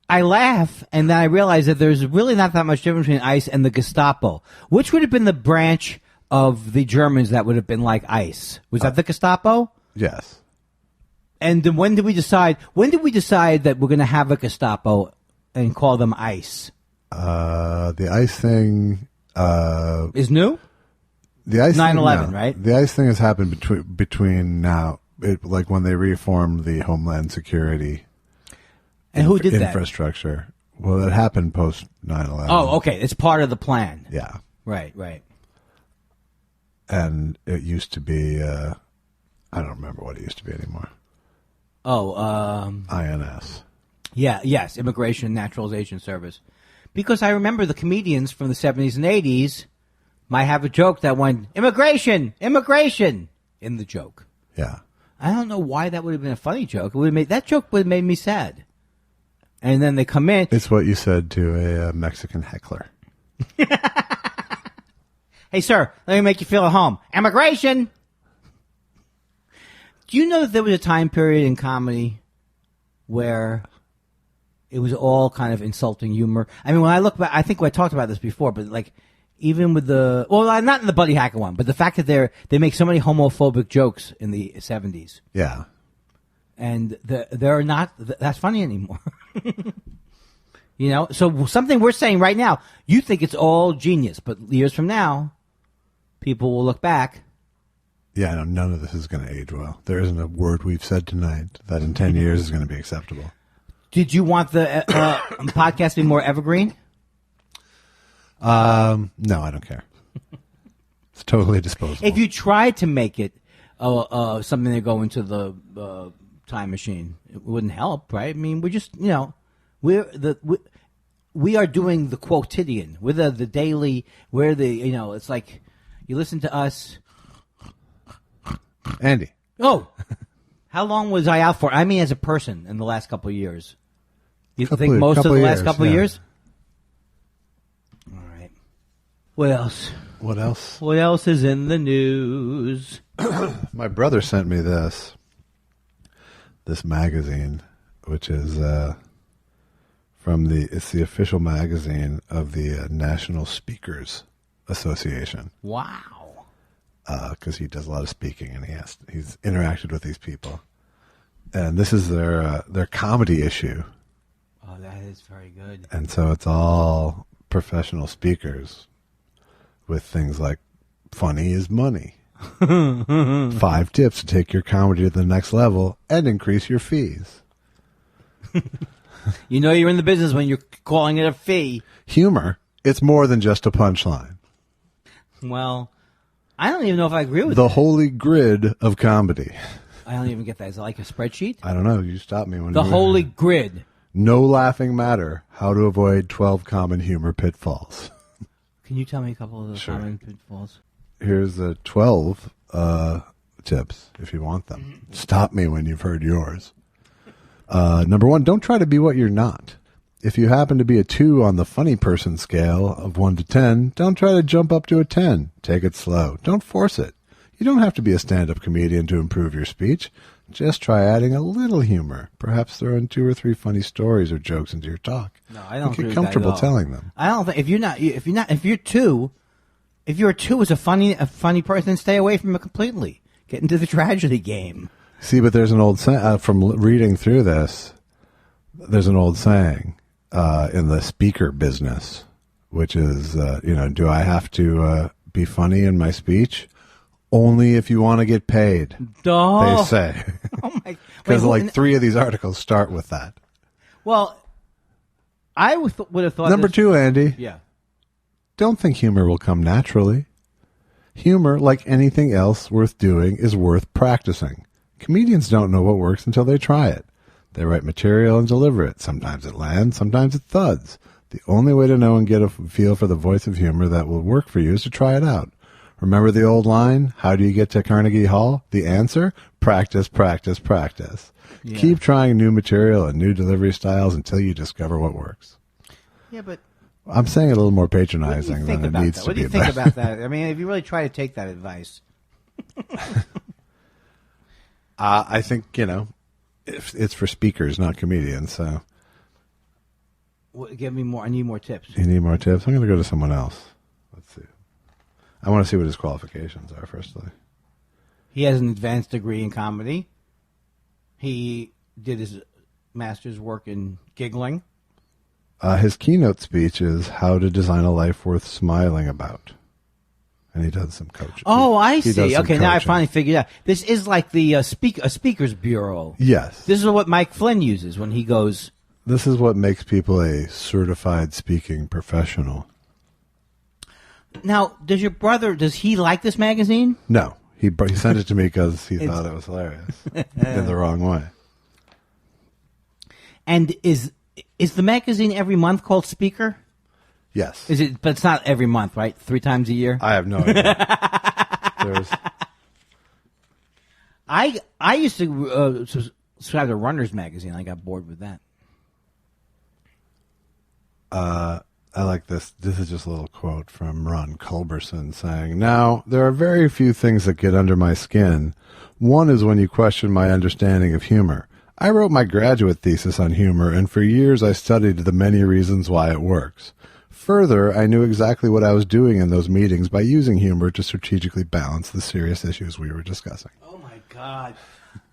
I laugh, and then I realize that there's really not that much difference between ICE and the Gestapo. Which would have been the branch of the Germans that would have been like ICE? Was that the Gestapo? Yes. And then when did we decide that we're going to have a Gestapo and call them ICE? The ICE thing is new? The ICE 9/11, right? The ICE thing has happened between now, like when they reformed the Homeland Security. And who did that? Infrastructure. Well, it happened post 9/11. Oh, okay. It's part of the plan. Yeah. Right. And it used to be, I don't remember what it used to be anymore. INS. Yeah, yes, Immigration and Naturalization Service. Because I remember the comedians from the 70s and 80s might have a joke that went, immigration in the joke. Yeah. I don't know why that would have been a funny joke. That joke would have made me sad. And then they come in. It's what you said to a Mexican heckler. Hey, sir, let me make you feel at home. Immigration! Do you know that there was a time period in comedy where it was all kind of insulting humor? I mean, when I look back, I think I talked about this before, but like, even with not in the Buddy Hacker one, but the fact that they make so many homophobic jokes in the 70s. Yeah. And they're not that's funny anymore. So something we're saying right now, you think it's all genius, but years from now, people will look back. Yeah, none of this is going to age well. There isn't a word we've said tonight that in 10 years is going to be acceptable. Did you want the podcast to be more evergreen? No, I don't care. It's totally disposable. If you tried to make it something to go into the time machine, it wouldn't help, right? I mean, we're just, we are doing the quotidian. We're the daily. We're the, it's like you listen to us. Andy. Oh, how long was I out for? I mean, as a person in the last couple of years. You think most of the last couple of years? All right. What else? What else? What else is in the news? My brother sent me this magazine, which is it's the official magazine of the National Speakers Association. Wow. Because he does a lot of speaking and he's interacted with these people, and this is their comedy issue. Oh, that is very good. And so it's all professional speakers with things like Funny is money. 5 tips to take your comedy to the next level and increase your fees. You know you're in the business when you're calling it a fee. Humor, it's more than just a punchline. Well, I don't even know if I agree with The that. holy grid of comedy. I don't even get that. Is it like a spreadsheet? I don't know. You stopped me when The you holy grid. No laughing matter. How to avoid 12 common humor pitfalls. Can you tell me a couple of those Sure. common pitfalls? Here's the 12 tips if you want them. Stop me when you've heard yours. Number 1, don't try to be what you're not. If you happen to be a 2 on the funny person scale of 1 to 10, don't try to jump up to a 10. Take it slow. Don't force it. You don't have to be a stand-up comedian to improve your speech. Just try adding a little humor. Perhaps throw in 2 or 3 funny stories or jokes into your talk. No, I don't Get agree with comfortable that at all. telling them. I don't think if you're a 2 as a funny person, stay away from it completely. Get into the tragedy game. See, but there's an old saying, from reading through this, there's an old saying in the speaker business, which is, do I have to be funny in my speech? Only if you want to get paid, Oh, they say. oh my! Because Wait, like 3 of these articles start with that. well, I would have thought Number this- 2, Andy, Yeah. don't think humor will come naturally. Humor, like anything else worth doing, is worth practicing. Comedians don't know what works until they try it. They write material and deliver it. Sometimes it lands, sometimes it thuds. The only way to know and get a feel for the voice of humor that will work for you is to try it out. Remember the old line, how do you get to Carnegie Hall? The answer? Practice, practice, practice. Yeah. Keep trying new material and new delivery styles until you discover what works. Yeah, but I'm saying it a little more what do you patronizing think than it about needs that? to What do be. you think about that? I mean, if you really try to take that advice, I think, if it's for speakers, not comedians, so give me more. I need more tips. you need more tips. I'm going to go to someone else. Let's see. I want to see what his qualifications are, firstly. He has an advanced degree in comedy. He did his master's work in giggling. His keynote speech is How to Design a Life Worth Smiling About. And he does some coaching. Oh, I He does see. some Okay, now I coaching. finally figured out. This is like the a speakers bureau. Yes. This is what Mike Flynn uses when he goes. This is what makes people a certified speaking professional. Now, does he like this magazine? No. He sent it to me because he thought it was hilarious in the wrong way. And is the magazine every month called Speaker? Yes. Is it? But it's not every month, right? 3 times a year. I have no idea. There's, I used to subscribe to Runner's magazine. I got bored with that. I like this. This is just a little quote from Ron Culberson saying, "Now, there are very few things that get under my skin. One is when you question my understanding of humor. I wrote my graduate thesis on humor, and for years I studied the many reasons why it works. Further, I knew exactly what I was doing in those meetings by using humor to strategically balance the serious issues we were discussing." Oh my God!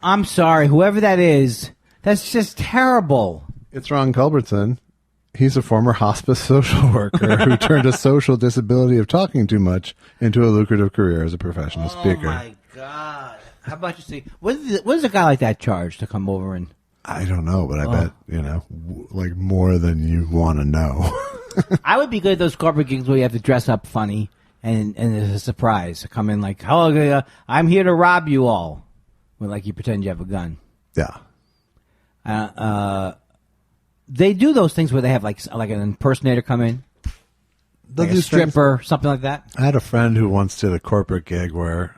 I'm sorry, whoever that is. That's just terrible. It's Ron Culberson. He's a former hospice social worker who turned a social disability of talking too much into a lucrative career as a professional speaker. Oh my God! How about you see? What does a guy like that charge to come over and? I don't know, but I bet, like more than you want to know. I would be good at those corporate gigs where you have to dress up funny and it's a surprise to come in like, "Hello, I'm here to rob you all," when like you pretend you have a gun. Yeah. They do those things where they have like an impersonator come in, They'll like do a things- stripper, something like that. I had a friend who once did a corporate gig where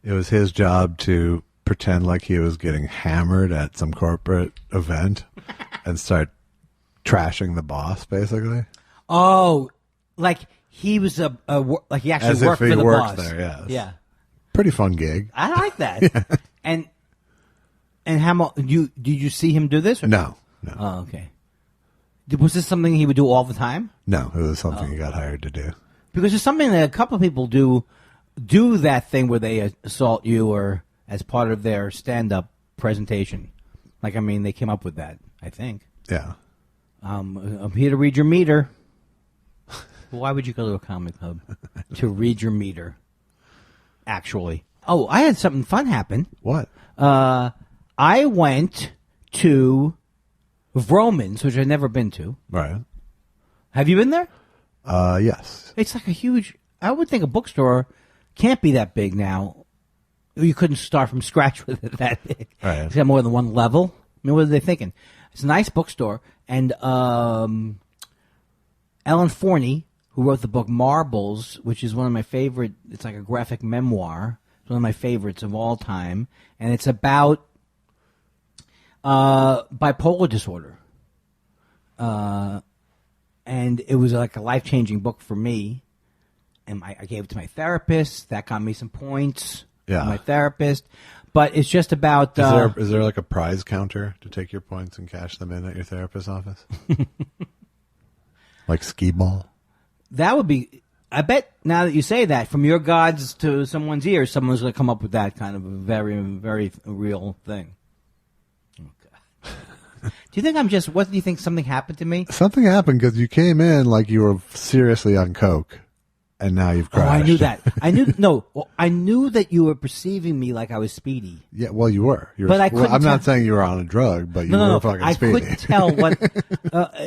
it was his job to pretend like he was getting hammered at some corporate event and start trashing the boss, basically. Oh, like he was like he actually As if worked he for the worked boss. there, yes. Yeah, Pretty fun gig. I like that. And how did you see him do this? Or? No. Oh, okay. Was this something he would do all the time? No, it was something he got hired to do. Because it's something that a couple of people do that thing where they assault you or as part of their stand-up presentation. Like, I mean, they came up with that, I think. Yeah. I'm here to read your meter. Why would you go to a comic club to read your meter? actually. Oh, I had something fun happen. What? I went to Vroman's, which I've never been to. Right. Have you been there? Yes. It's like a huge. I would think a bookstore can't be that big now. You couldn't start from scratch with it that big. Right. It's got more than one level. I mean, what are they thinking? It's a nice bookstore, and Ellen Forney, who wrote the book Marbles, which is one of my favorite. It's like a graphic memoir. It's one of my favorites of all time, and it's about bipolar disorder. And it was like a life-changing book for me. And I gave it to my therapist. That got me some points. Yeah. My therapist. But it's just about... Is there like a prize counter to take your points and cash them in at your therapist's office? Like skee ball? That would be... I bet now that you say that, from your gods to someone's ears, someone's going to come up with that kind of a very, very real thing. Do you think I'm just... What do you think? Something happened to me? Something happened because you came in like you were seriously on coke, and now you've crashed. Oh, I knew that. I knew that you were perceiving me like I was speedy. Yeah, well, you were. But I couldn't I'm not tell- saying you were on a drug, but you were fucking I speedy. couldn't tell what...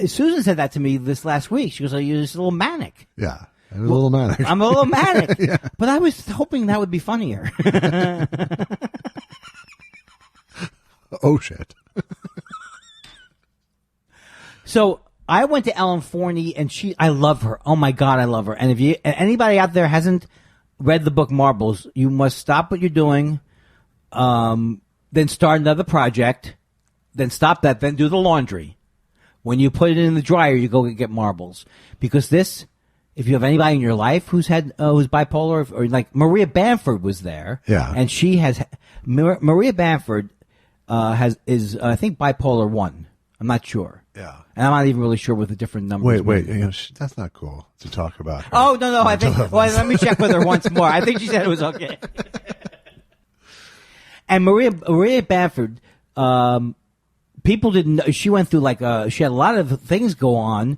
Susan said that to me this last week. She goes, you're just a little manic. Yeah, it was a little manic. I'm a little manic. Yeah. But I was hoping that would be funnier. Oh, shit. So I went to Ellen Forney, and I love her. Oh my God, I love her. And if anybody out there hasn't read the book Marbles, you must stop what you're doing, then start another project, then stop that, then do the laundry. When you put it in the dryer, you go get Marbles. Because this, if you have anybody in your life who's bipolar, or like Maria Bamford was there, Yeah. and she has Maria Bamford is I think bipolar 1. I'm not sure. Yeah. And I'm not even really sure what the different numbers Wait. mean. That's not cool to talk about. Her. Oh, no. I think. Well, let me check with her once more. I think she said it was okay. And Maria Bamford, people didn't know. She went through she had a lot of things go on,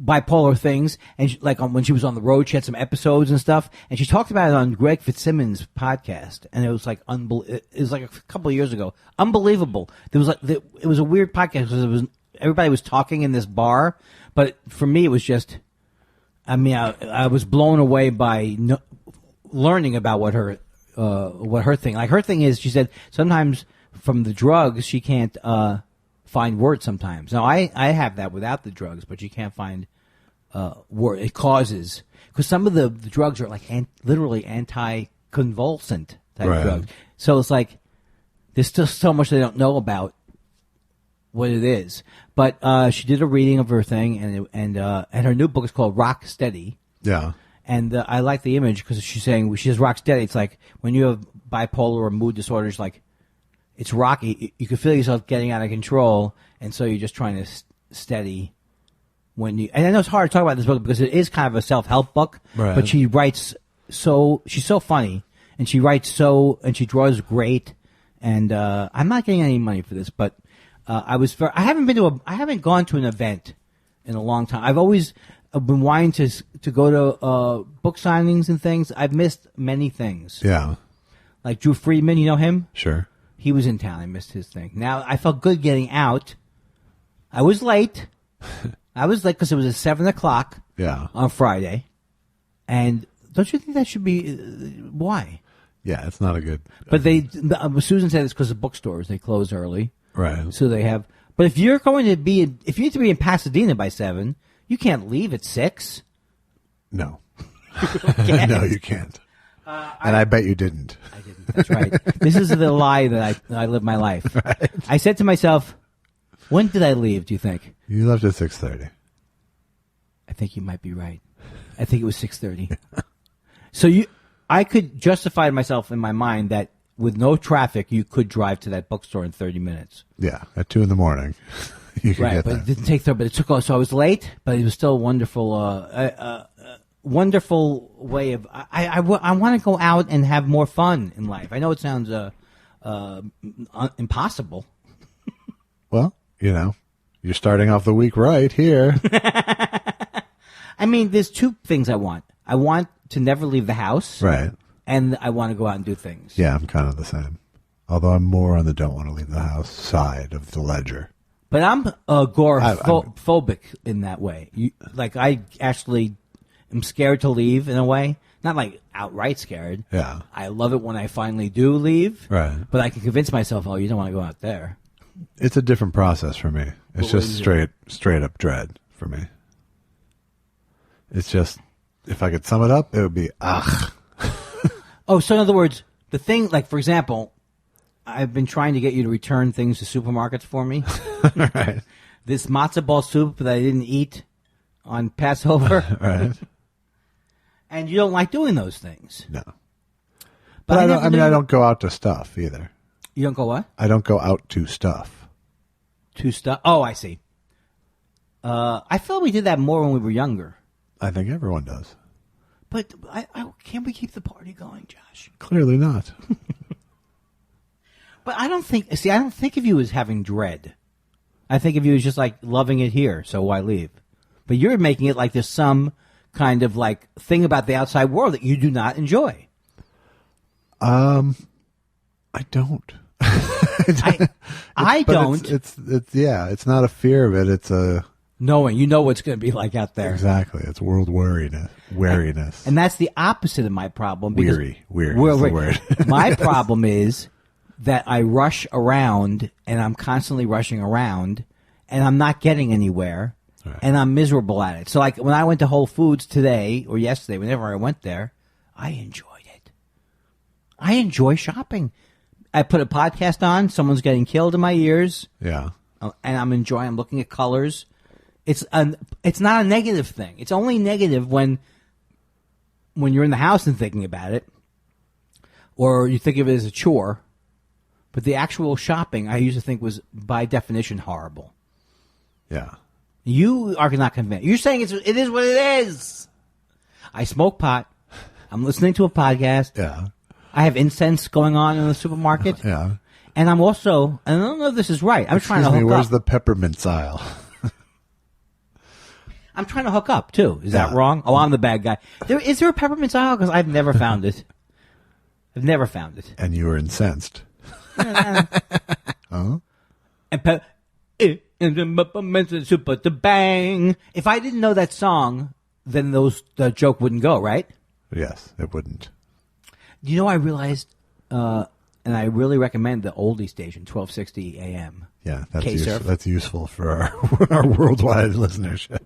bipolar things. And when she was on the road, she had some episodes and stuff. And she talked about it on Greg Fitzsimmons' podcast. And it was like, it was like a couple of years ago. Unbelievable. There was it was a weird podcast because everybody was talking in this bar, but for me, it was just, I was blown away by learning about what her thing, like her thing is, she said, sometimes from the drugs, she can't, find words sometimes. Now, I have that without the drugs, but you can't find, word. It causes, because some of the drugs are like literally anti-convulsant type Right. drugs. So it's like, there's still so much they don't know about what it is. But she did a reading of her thing, and her new book is called Rock Steady. Yeah. And I like the image because she says rock steady. It's like when you have bipolar or mood disorders, like it's rocky. You can feel yourself getting out of control, and so you're just trying to steady. And I know it's hard to talk about this book because it is kind of a self-help book. Right. But she writes she's so funny, and she writes and she draws great. And I'm not getting any money for this, but. I haven't gone to an event in a long time. I've always been wanting to go to book signings and things. I've missed many things. Yeah. Like Drew Friedman, you know him? Sure. He was in town. I missed his thing. Now, I felt good getting out. I was late. Because it was at 7 o'clock on Friday. And don't you think that should be... why? Yeah, it's not a good... But Susan said it's because of bookstores. They close early. Right. So they have, but if you need to be in Pasadena by 7, you can't leave at 6. No. You No, you can't. And I bet you didn't. I didn't. That's right. This is the lie that I live my life. Right. I said to myself, when did I leave, do you think? You left at 6:30. I think you might be right. I think it was 6:30. So I could justify to myself in my mind that with no traffic, you could drive to that bookstore in 30 minutes. Yeah, at 2 a.m. You could get but there. it didn't take 30, but it took off. So I was late, but it was still a wonderful, wonderful way of. I want to go out and have more fun in life. I know it sounds impossible. Well, you're starting off the week right here. I mean, there's two things I want. I want to never leave the house. Right. and I want to go out and do things. Yeah, I'm kind of the same. Although I'm more on the don't want to leave the house side of the ledger. But I'm agoraphobic in that way. I actually am scared to leave in a way. Not like outright scared. Yeah. I love it when I finally do leave. Right. But I can convince myself, you don't want to go out there. It's a different process for me. It's just straight up dread for me. It's just, if I could sum it up, it would be, ugh. Oh, so in other words, the thing, like, for example, I've been trying to get you to return things to supermarkets for me. Right. This matzo ball soup that I didn't eat on Passover. Right. And you don't like doing those things. No. But I don't go out to stuff either. You don't go what? I don't go out to stuff. To stuff? Oh, I see. I feel we did that more when we were younger. I think everyone does. But can't we keep the party going, Josh? Clearly not. But I don't think of you as having dread. I think of you as just like loving it here, so why leave? But you're making it like there's some kind of like thing about the outside world that you do not enjoy. I don't. I don't. It's not a fear of it. It's a knowing. You know what's going to be like out there. Exactly. It's world wariness. And that's the opposite of my problem. Weary is the word. My problem is that I rush around and I'm constantly rushing around and I'm not getting anywhere. Right. And I'm miserable at it. So like when I went to Whole Foods today or yesterday, whenever I went there, I enjoyed it. I enjoy shopping. I put a podcast on. Someone's getting killed in my ears. Yeah. And I'm looking at colors. It's not a negative thing. It's only negative when you're in the house and thinking about it, or you think of it as a chore. But the actual shopping, I used to think was by definition horrible. Yeah. You are not convinced. You're saying it is what it is. I smoke pot. I'm listening to a podcast. Yeah. I have incense going on in the supermarket. Yeah. And I'm also, and I don't know if this is right. I'm trying to hook up. Where's the peppermint aisle? I'm trying to hook up, too. Is that wrong? Oh, I'm the bad guy. Is there a peppermint aisle? Because I've never found it. I've never found it. And you were incensed. Huh? And the peppermint super to bang. If I didn't know that song, then the joke wouldn't go, right? Yes, it wouldn't. You know, I realized, and I really recommend the oldie station, 1260 AM. Yeah, that's useful for our worldwide listenership.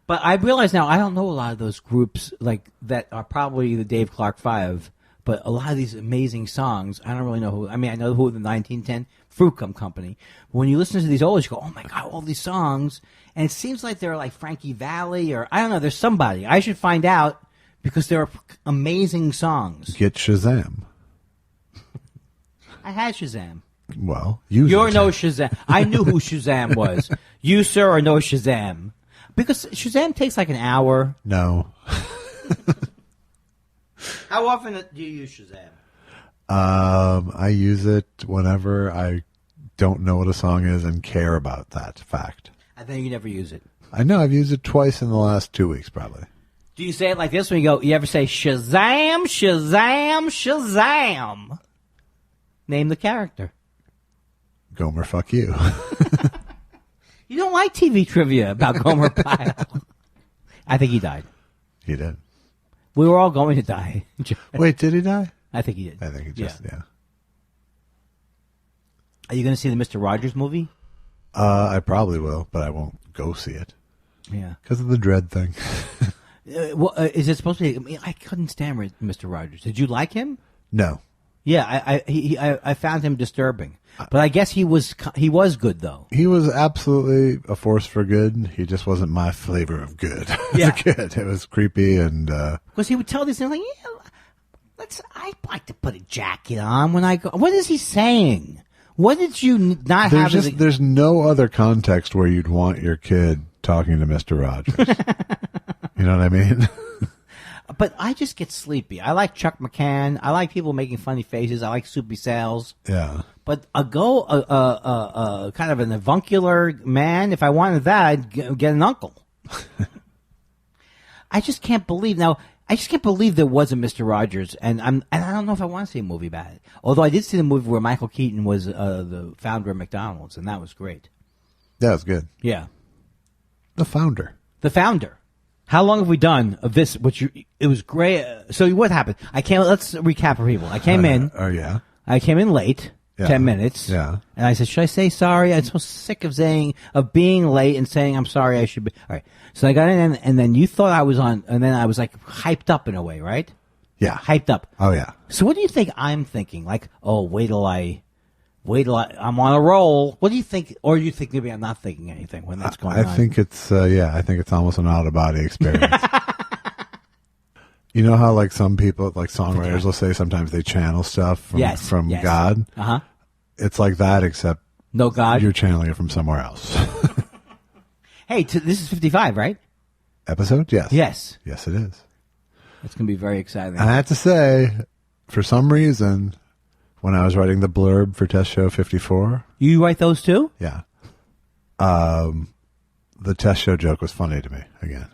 But I realize now I don't know a lot of those groups like that are probably the Dave Clark Five, but a lot of these amazing songs, I don't really know who. I mean, I know who the 1910 Fruit Gum Company. But when you listen to these oldies, you go, oh my God, all these songs. And it seems like they're like Frankie Valli or I don't know, there's somebody. I should find out because they're amazing songs. Get Shazam. I had Shazam. Well, you're no Shazam. I knew who Shazam was. You, sir, are no Shazam. Because Shazam takes like an hour. No. How often do you use Shazam? I use it whenever I don't know what a song is and care about that fact. I think you never use it. I know. I've used it twice in the last 2 weeks, probably. Do you say it like this when you ever say Shazam, Shazam, Shazam? Name the character. Gomer, fuck you. You don't like TV trivia about Gomer Pyle. I think he died. He did. We were all going to die. Wait, did he die? I think he did. I think he just, yeah. Are you going to see the Mr. Rogers movie? I probably will, but I won't go see it. Yeah. Because of the dread thing. Is it supposed to be? I mean, I couldn't stand Mr. Rogers. Did you like him? No. Yeah, I found him disturbing. But I guess he was good, though. He was absolutely a force for good. He just wasn't my flavor of good as a kid. It was creepy and... Because he would tell these things like, I'd like to put a jacket on when I go... What is he saying? What did you not have? There's no other context where you'd want your kid talking to Mr. Rogers. You know what I mean? But I just get sleepy. I like Chuck McCann. I like people making funny faces. I like Soupy Sales. Yeah. But kind of an avuncular man, if I wanted that, I'd get an uncle. I just can't believe. Now, I just can't believe there was a Mr. Rogers, and I don't know if I want to see a movie about it. Although I did see the movie where Michael Keaton was the founder of McDonald's, and that was great. Yeah, it was good. Yeah, The founder. the founder. How long have we done of this? It was great. So what happened? Let's recap for people. I came in. Oh yeah. I came in late. Yeah. 10 minutes. Yeah. And I said, should I say sorry? I'm so sick of being late and saying I'm sorry. I should be. All right. So I got in, and then you thought I was on, and then I was like hyped up in a way, right? Yeah. Hyped up. Oh yeah. So what do you think I'm thinking? Like, oh, wait till I'm on a roll. What do you think? Or do you think maybe I'm not thinking anything when that's going on? I think it's I think it's almost an out of body experience. You know how like some people, like songwriters, will say sometimes they channel stuff from Yes. God. Uh-huh. It's like that, except No God. you're channeling it from somewhere else. Hey, this is 55, right? Episode? Yes. Yes. Yes, it is. It's going to be very exciting. I have to say, for some reason, when I was writing the blurb for Test Show 54, You write those too? yeah, the Test Show joke was funny to me again.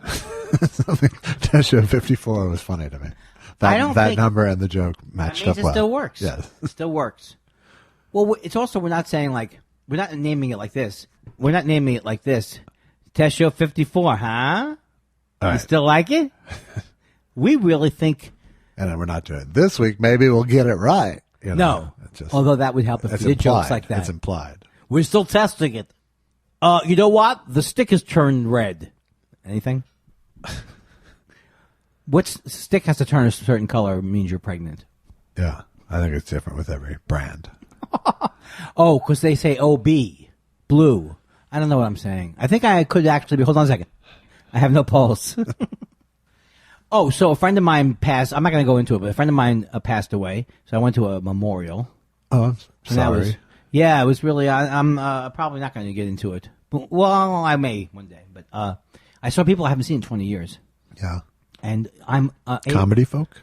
Test Show 54 was funny to me. That number and the joke matched up it well. still works. Yes. It still works. Well, it's also, we're not saying like, we're not naming it like this. We're not naming it like this. Test Show 54, huh? All You right. still like it? We really think, And then we're not doing it this week. Maybe we'll get it right. You know, no. it's just, Although that would help if it's we did jokes implied. like that. It's implied. We're still testing it. You know what? The stick has turned red. Anything? Stick has to turn a certain color means you're pregnant. Yeah. I think it's different with every brand. Oh, because they say OB, blue. I don't know what I'm saying. I think I could actually be. Hold on a second. I have no pulse. Oh, so a friend of mine passed. I'm not going to go into it, but a friend of mine passed away. So I went to a memorial. Oh, I'm And that sorry. it was really. I'm probably not going to get into it. But, well, I may one day. But I saw people I haven't seen in 20 years, Yeah. and I'm Comedy folk?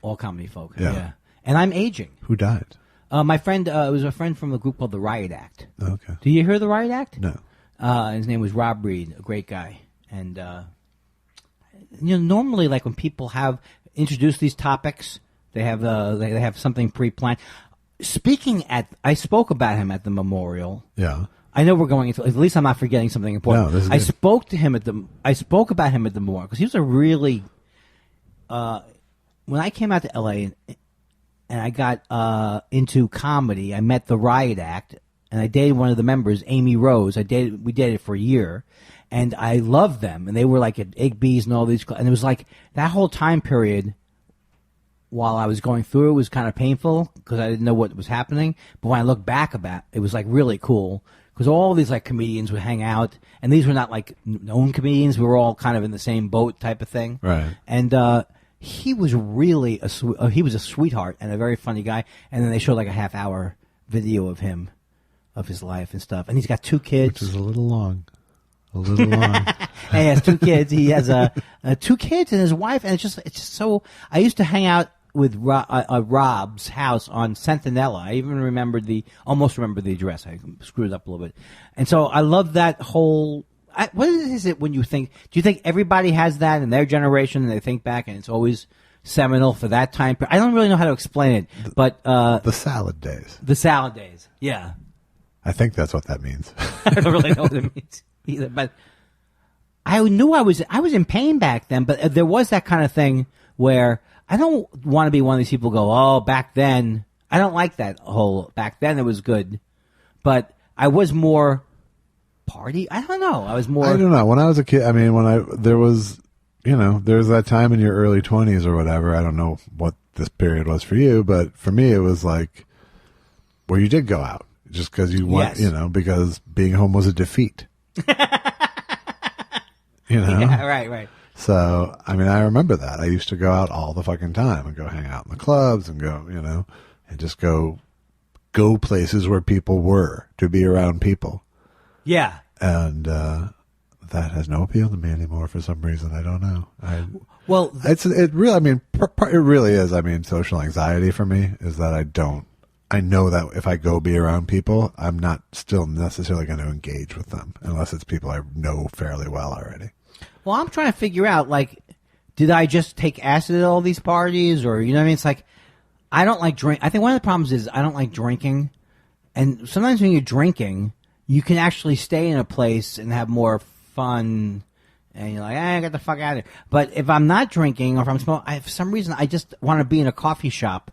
all comedy folk. Yeah. And I'm aging. Who died? My friend, it was a friend from a group called the Riot Act. Okay. Do you hear the Riot Act? No. His name was Rob Reed, a great guy. And, normally, like when people have introduced these topics, they have something pre-planned. I spoke about him at the memorial. Yeah. I know we're going into, at least I'm not forgetting something important. No, this is I good. spoke about him at the memorial because he was a really, when I came out to LA and I got into comedy, I met the Riot Act, and I dated one of the members, Amy Rose. We dated for a year, and I loved them, and they were like at Igby's and all these, and it was like that whole time period. While I was going through it was kind of painful because I didn't know what was happening. But when I look back it was like really cool because all these like comedians would hang out, and these were not like known comedians. We were all kind of in the same boat type of thing. Right. And he was really he was a sweetheart and a very funny guy. And then they showed like a half-hour video of him, of his life and stuff. And he's got 2 kids. Which is a little long. A little long. And he has 2 kids. He has 2 kids and his wife, and it's just so. I used to hang out with Rob's house on Centinela. I even almost remember the address. I screwed it up a little bit. And so I love that whole. What is it when you think? Do you think everybody has that in their generation, and they think back, and it's always seminal for that time period? I don't really know how to explain it, but The salad days. the salad days. Yeah, I think that's what that means. I don't really know what it means either, but I knew I was in pain back then, but there was that kind of thing where I don't want to be one of these people who go, oh, back then. I don't like that whole, back then it was good, but I was more party. I don't know. I was more. I don't know. When I was a kid, I mean, there was that time in your early 20s or whatever. I don't know what this period was for you, but for me, it was like where you did go out just because you want, Yes. because being home was a defeat. Yeah, right. So, I mean, I remember that. I used to go out all the fucking time and go hang out in the clubs and go, and just go places where people were, to be around people. Yeah. And that has no appeal to me anymore for some reason. I don't know. Well, It really is. I mean, social anxiety for me is that I know that if I go be around people, I'm not still necessarily going to engage with them unless it's people I know fairly well already. Well, I'm trying to figure out, like, did I just take acid at all these parties, or you know what I mean? It's like I don't like drink. I think one of the problems is I don't like drinking, and sometimes when you're drinking, you can actually stay in a place and have more fun. And you're like, get the fuck out of here. But if I'm not drinking or if I'm smoking, for some reason, I just want to be in a coffee shop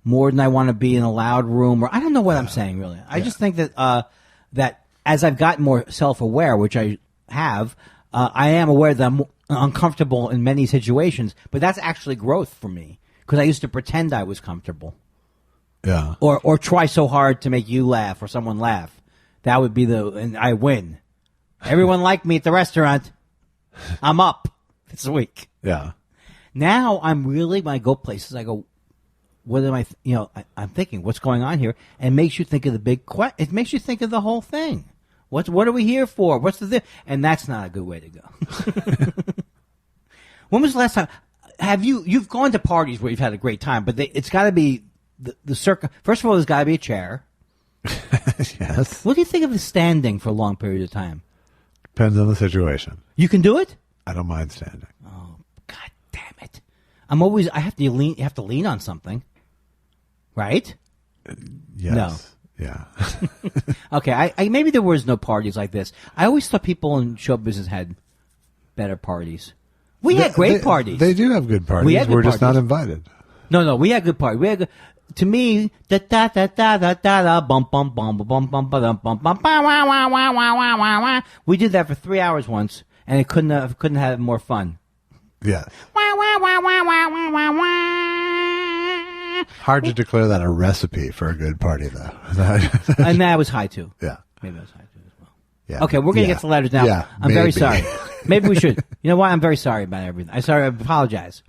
more than I want to be in a loud room. Or I don't know what I'm saying, really. I just think that that as I've gotten more self-aware, which I have, I am aware that I'm uncomfortable in many situations. But that's actually growth for me because I used to pretend I was comfortable. Yeah. Or try so hard to make you laugh or someone laugh. That would be and I win. Everyone liked me at the restaurant. I'm up this week. Yeah. Now I'm really, when I go places, I go, what am I, I'm thinking, what's going on here? And it makes you think of the big question. It makes you think of the whole thing. What are we here for? What's the thing? And that's not a good way to go. When was the last time? You've gone to parties where you've had a great time, but it's got to be the circle. First of all, there's got to be a chair. Yes. What do you think of the standing for a long period of time? Depends on the situation. You can do it? I don't mind standing. Oh, God damn it. I have to lean, you have to lean on something. Right? Yes. No. Yeah. Okay, maybe there was no parties like this. I always thought people in show business had better parties. We had great parties. They do have good parties. We're just not invited. No, we had good parties. We had good, to me, da da da da da da da bum bum bum bum bum bum bum bum bum wah wah wah wah wah wah. We did that for 3 hours once, and it couldn't have more fun. Yeah. Wah wah wah wah wah wah wah wah. Hard to declare that a recipe for a good party, though. And that was high too. Yeah. Maybe I was high too as well. Yeah. Okay, we're gonna get to the letters now. Yeah, I'm very maybe. sorry. Maybe we should. You know what? I'm very sorry about everything. I apologize.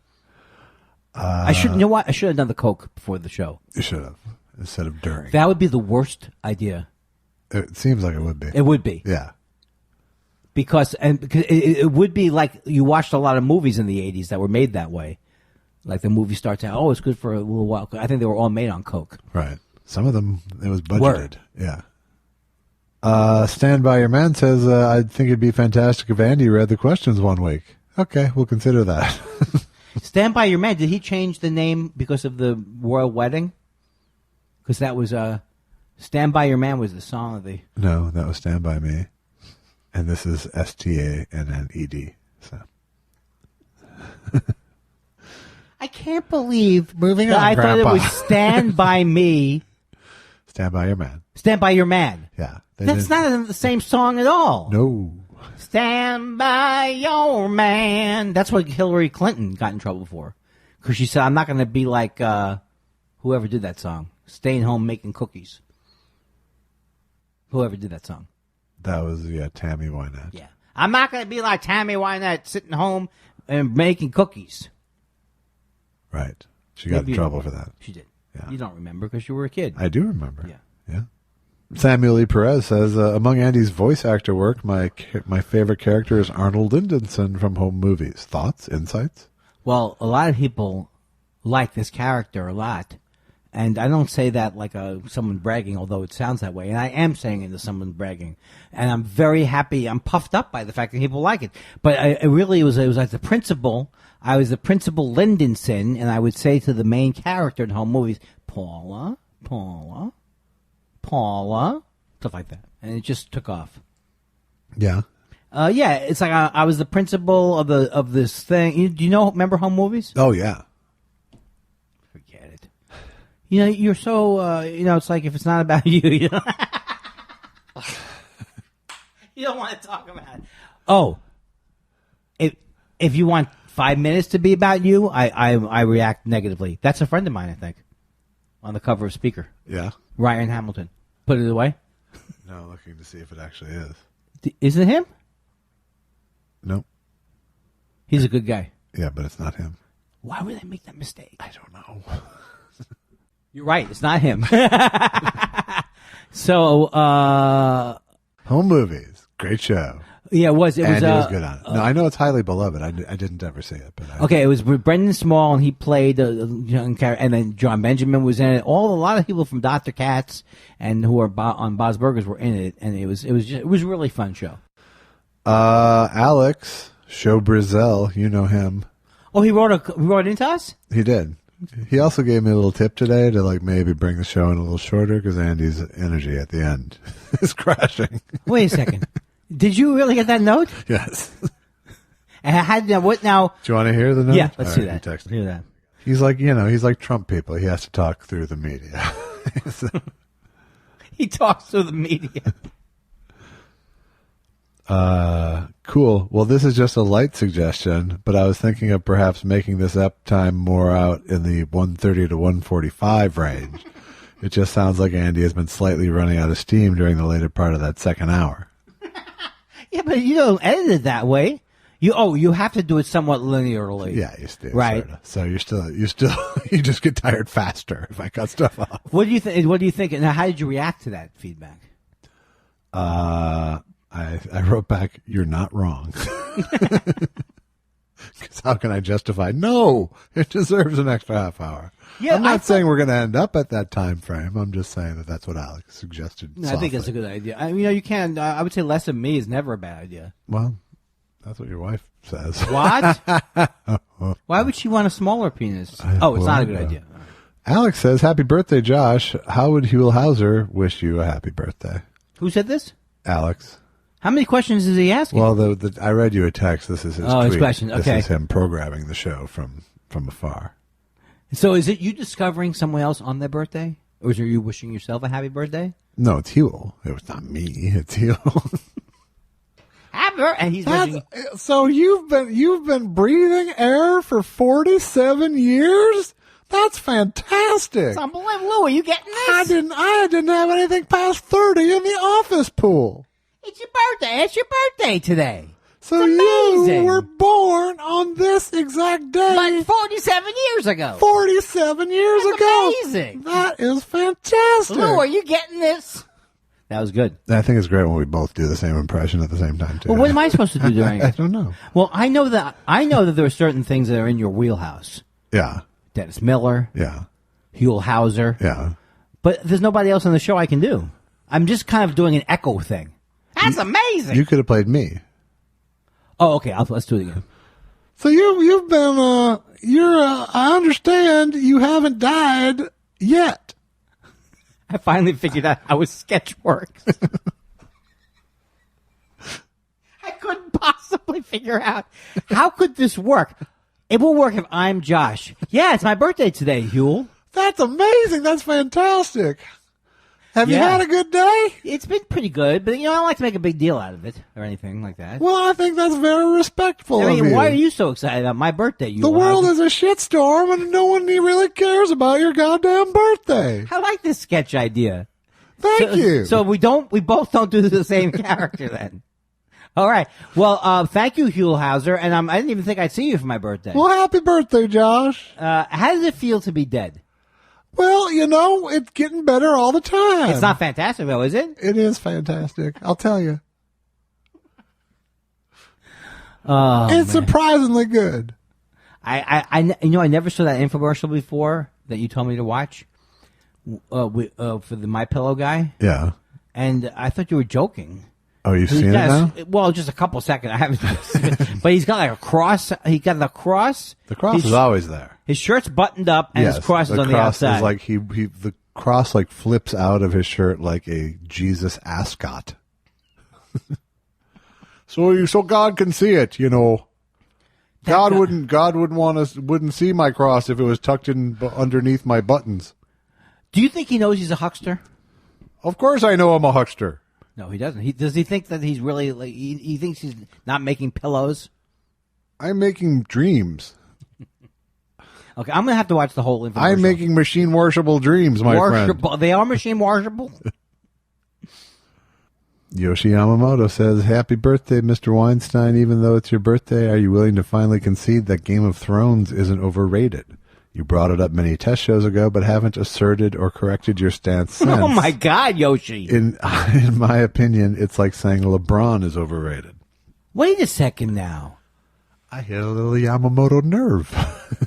I should. You know what? I should have done the Coke before the show. You should have, instead of during. That would be the worst idea. It seems like it would be. It would be. Yeah. Because it would be like you watched a lot of movies in the 80s that were made that way. Like the movie starts out, it's good for a little while. I think they were all made on Coke. Right. Some of them, it was budgeted. Word. Yeah. Stand By Your Man says, I think it'd be fantastic if Andy read the questions one week. Okay, we'll consider that. Stand By Your Man, did he change the name because of the royal wedding? Because that was, Stand By Your Man was the song of the... No, that was Stand By Me. And this is STANNED. So. I can't believe Moving that on, I thought Grandpa. it was Stand By Me. Stand By Your Man. Stand By Your Man. Yeah. That's not the same song at all. No. Stand by your man. That's what Hillary Clinton got in trouble for. Because she said, I'm not going to be like whoever did that song. Staying home making cookies. Whoever did that song. That was, Tammy Wynette. Yeah. I'm not going to be like Tammy Wynette sitting home and making cookies. Right. She got in trouble for that. She did. Yeah. You don't remember because you were a kid. I do remember. Yeah. Yeah. Samuel E. Perez says, among Andy's voice actor work, my favorite character is Arnold Lindenson from Home Movies. Thoughts? Insights? Well, a lot of people like this character a lot. And I don't say that like someone bragging, although it sounds that way. And I am saying it as someone bragging. And I'm very happy. I'm puffed up by the fact that people like it. But it was like the principal. I was the principal Lindenson, and I would say to the main character in Home Movies, Paula, stuff like that. And it just took off. Yeah. Yeah, it's like I was the principal of this thing. Do you remember Home Movies? Oh, yeah. Forget it. You're so, it's like if it's not about you, you don't want to talk about it. Oh, if you want 5 minutes to be about you, I react negatively. That's a friend of mine, I think, on the cover of Speaker. Yeah. Ryan Hamilton. Put it away. No, looking to see if it actually is. Is it him? Nope. He's a good guy. Yeah, but it's not him. Why would they make that mistake? I don't know. You're right. It's not him. So, Home Movies. Great show. yeah, it was. And it was good on it. No, I know it's highly beloved. I didn't ever see it. But Okay, it was with Brendan Small, and he played a young character, and then John Benjamin was in it. A lot of people from Dr. Katz and who are on Bob's Burgers were in it, and it was a really fun show. Alex Show Brizel, you know him. Oh, he wrote it into us? He did. He also gave me a little tip today to like maybe bring the show in a little shorter because Andy's energy at the end is crashing. Wait a second. Did you really get that note? Yes. And what now? Do you want to hear the note? Yeah, let's All do right, that. you text Do that. He's like, he's like Trump people. He has to talk through the media. He talks to the media. Cool. Well, this is just a light suggestion, but I was thinking of perhaps making this up time more out in the 1:30 to 1:45 range. It just sounds like Andy has been slightly running out of steam during the later part of that second hour. Yeah, but you don't edit it that way. You have to do it somewhat linearly. Yeah, you still right. Sorta. So you just get tired faster if I cut stuff off. What do you think? What do you think? Now, how did you react to that feedback? I wrote back, "You're not wrong." Because how can I justify? No, it deserves an extra half hour. Yeah, I'm not saying we're going to end up at that time frame. I'm just saying that's what Alex suggested. No, I think that's a good idea. You can. I would say less of me is never a bad idea. Well, that's what your wife says. What? Why would she want a smaller penis? It's not a good idea. Alex says, "Happy birthday, Josh. How would Huell Hauser wish you a happy birthday?" Who said this? Alex. How many questions is he asking? Well, I read you a text. This is his tweet. His question. Okay. This is him programming the show from afar. So is it you discovering someone else on their birthday? Or is it you wishing yourself a happy birthday? No, it's Huell. It was not me. It's Huell. And he's wishing... So you've been breathing air for 47 years? That's fantastic. It's unbelievable. Lou, are you getting this? I didn't have anything past 30 in the office pool. It's your birthday. It's your birthday today. So you were born on this exact day. Like 47 years ago. 47 years ago. Amazing. That is fantastic. Lou, are you getting this? That was good. I think it's great when we both do the same impression at the same time, too. Well, what am I supposed to do during it? I don't know. Well, I know that there are certain things that are in your wheelhouse. Yeah. Dennis Miller. Yeah. Huell Hauser. Yeah. But there's nobody else on the show I can do. I'm just kind of doing an echo thing. That's amazing. You could have played me. Oh, okay. Let's do it again. So you've been, I understand you haven't died yet. I finally figured out how a sketch works. I couldn't possibly figure out how could this work. It will work if I'm Josh. Yeah, it's my birthday today, Huell. That's amazing. That's fantastic. Have you had a good day? It's been pretty good, but I don't like to make a big deal out of it or anything like that. Well, I think that's very respectful of you. Why are you so excited about my birthday? The world is a shitstorm, and no one really cares about your goddamn birthday. I like this sketch idea. Thank you. So we both don't do the same character then. All right. Well, thank you, Huell Hauser, and I didn't even think I'd see you for my birthday. Well, happy birthday, Josh. How does it feel to be dead? Well, it's getting better all the time. It's not fantastic, though, is it? It is fantastic. I'll tell you. It's surprisingly good. I never saw that infomercial before that you told me to watch for the My Pillow guy. Yeah. And I thought you were joking. Oh, you've seen it now? Well, just a couple seconds. I haven't. But he's got like a cross. He got the cross. The cross is always there. His shirt's buttoned up and his cross is on the outside. Is like the cross like flips out of his shirt like a Jesus ascot. so God can see it, God wouldn't see my cross if it was tucked in underneath my buttons. Do you think he knows he's a huckster? Of course I know I'm a huckster. No, he doesn't. Does he think that he's really like he thinks he's not making pillows? I'm making dreams. Okay, I'm gonna have to watch the whole infomercial. I'm making machine washable dreams, my friend. They are machine washable. Yoshi Yamamoto says, "Happy birthday, Mr. Weinstein. Even though it's your birthday, are you willing to finally concede that Game of Thrones isn't overrated? You brought it up many test shows ago, but haven't asserted or corrected your stance since. Oh, my God, Yoshi. In my opinion, it's like saying LeBron is overrated." Wait a second now. I hit a little Yamamoto nerve.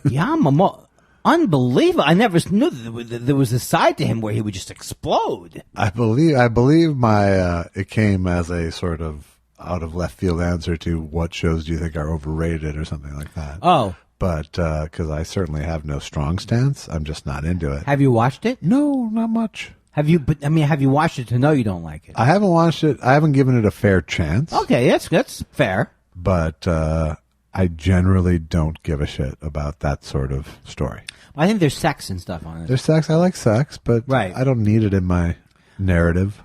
Yamamoto. Unbelievable. I never knew that there was a side to him where he would just explode. I believe my it came as a sort of out of left field answer to what shows do you think are overrated or something like that. Oh. but because I certainly have no strong stance, I'm just not into it. Have you watched it? No, not much. Have you? But I mean, have you watched it to know you don't like it? I haven't watched it. I haven't given it a fair chance. Okay, that's fair. But I generally don't give a shit about that sort of story. I think there's sex and stuff on it. There's sex. I like sex, but Right. I don't need it in my narrative.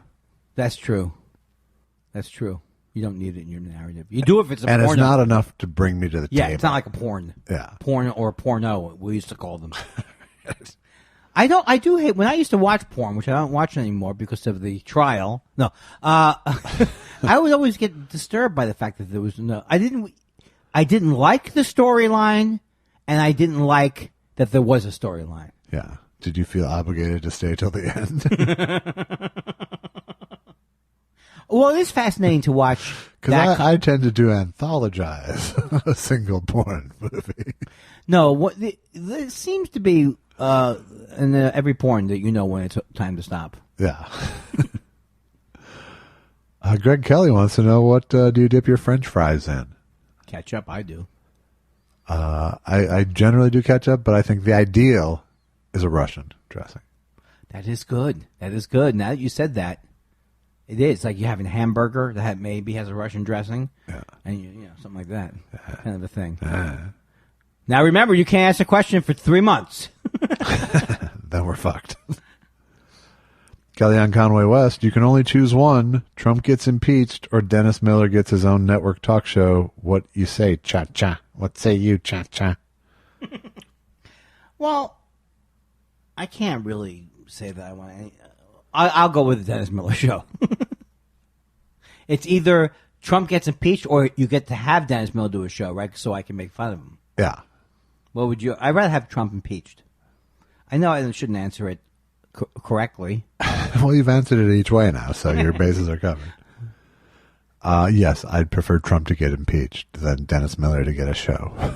That's true. That's true. You don't need it in your narrative. You do if it's a And porno. it's not enough to bring me to the Yeah, table. it's not like a porn. Yeah. Porn or porno, we used to call them. I do hate when I used to watch porn, which I don't watch anymore because of the trial. No. I would always get disturbed by the fact that there was no I didn't like the storyline, and I didn't like that there was a storyline. Yeah. Did you feel obligated to stay till the end? Well, it is fascinating to watch. Because I tend to do anthologize a single porn movie. No, what there seems to be in every porn that you know when it's time to stop. Yeah. Greg Kelly wants to know, what do you dip your French fries in? Ketchup, I do. I generally do ketchup, but I think the ideal is a Russian dressing. That is good. That is good. Now that you said that, it is like you have a hamburger that maybe has a Russian dressing, and you know something like that, kind of a thing. Now remember, you can't ask a question for 3 months. Then we're fucked. Kellyanne Conway West, you can only choose one. Trump gets impeached or Dennis Miller gets his own network talk show. What you say, cha-cha? What say you, cha-cha? Well, I can't really say that I want any. I'll go with the Dennis Miller show. It's either Trump gets impeached or you get to have Dennis Miller do a show, right? So I can make fun of him. Yeah. What would you? I'd rather have Trump impeached. I know I shouldn't answer it correctly. Well, you've answered it each way now, so your bases are covered. Yes, I'd prefer Trump to get impeached than Dennis Miller to get a show.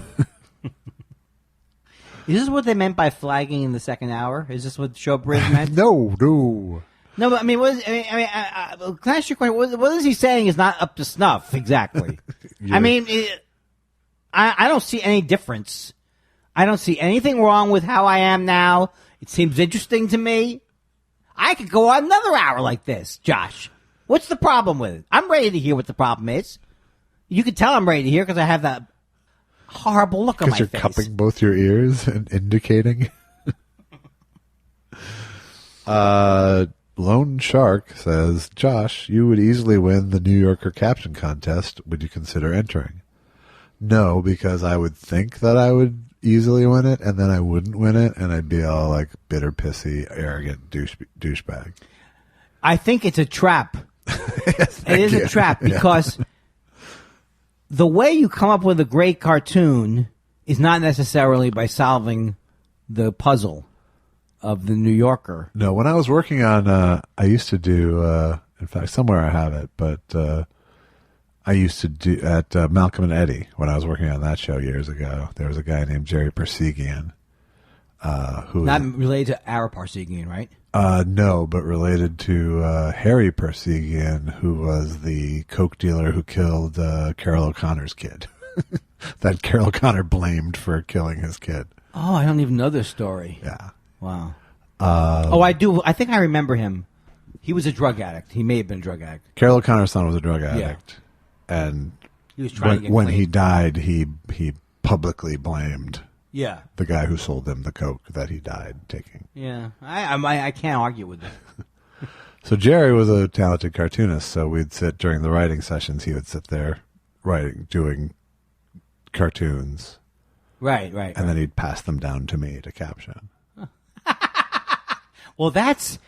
Is this what they meant by flagging in the second hour? Is this what showbiz meant? No. No, but I mean, can I ask you a question? What is he saying is not up to snuff exactly? I mean, I don't see any difference. I don't see anything wrong with how I am now. It seems interesting to me. I could go on another hour like this, Josh. What's the problem with it? I'm ready to hear what the problem is. You can tell I'm ready to hear because I have that horrible look on my face. Because you're cupping both your ears and indicating. Lone Shark says, Josh, you would easily win the New Yorker caption contest. Would you consider entering? No, because I would think that I would easily win it, and then I wouldn't win it, and I'd be all like bitter, pissy, arrogant douchebag. I think it's a trap. Yes, it is a trap because the way you come up with a great cartoon is not necessarily by solving the puzzle of the New Yorker. No, when I was working on, I used to do, in fact, somewhere I have it, but I used to do at Malcolm and Eddie, when I was working on that show years ago, there was a guy named Jerry Persigian. Who not related to our Parsegian, right? No, but related to Harry Persigian, who was the coke dealer who killed Carol O'Connor's kid. That Carol O'Connor blamed for killing his kid. Oh, I don't even know this story. Yeah. Wow. I do. I think I remember him. He was a drug addict. He may have been a drug addict. Carol O'Connor's son was a drug addict. Yeah. And he was trying to get when clean. he died, he publicly blamed the guy who sold him the coke that he died taking. Yeah. I can't argue with that. So Jerry was a talented cartoonist, so we'd sit during the writing sessions, he would sit there doing cartoons. Right. And then he'd pass them down to me to caption. Well, that's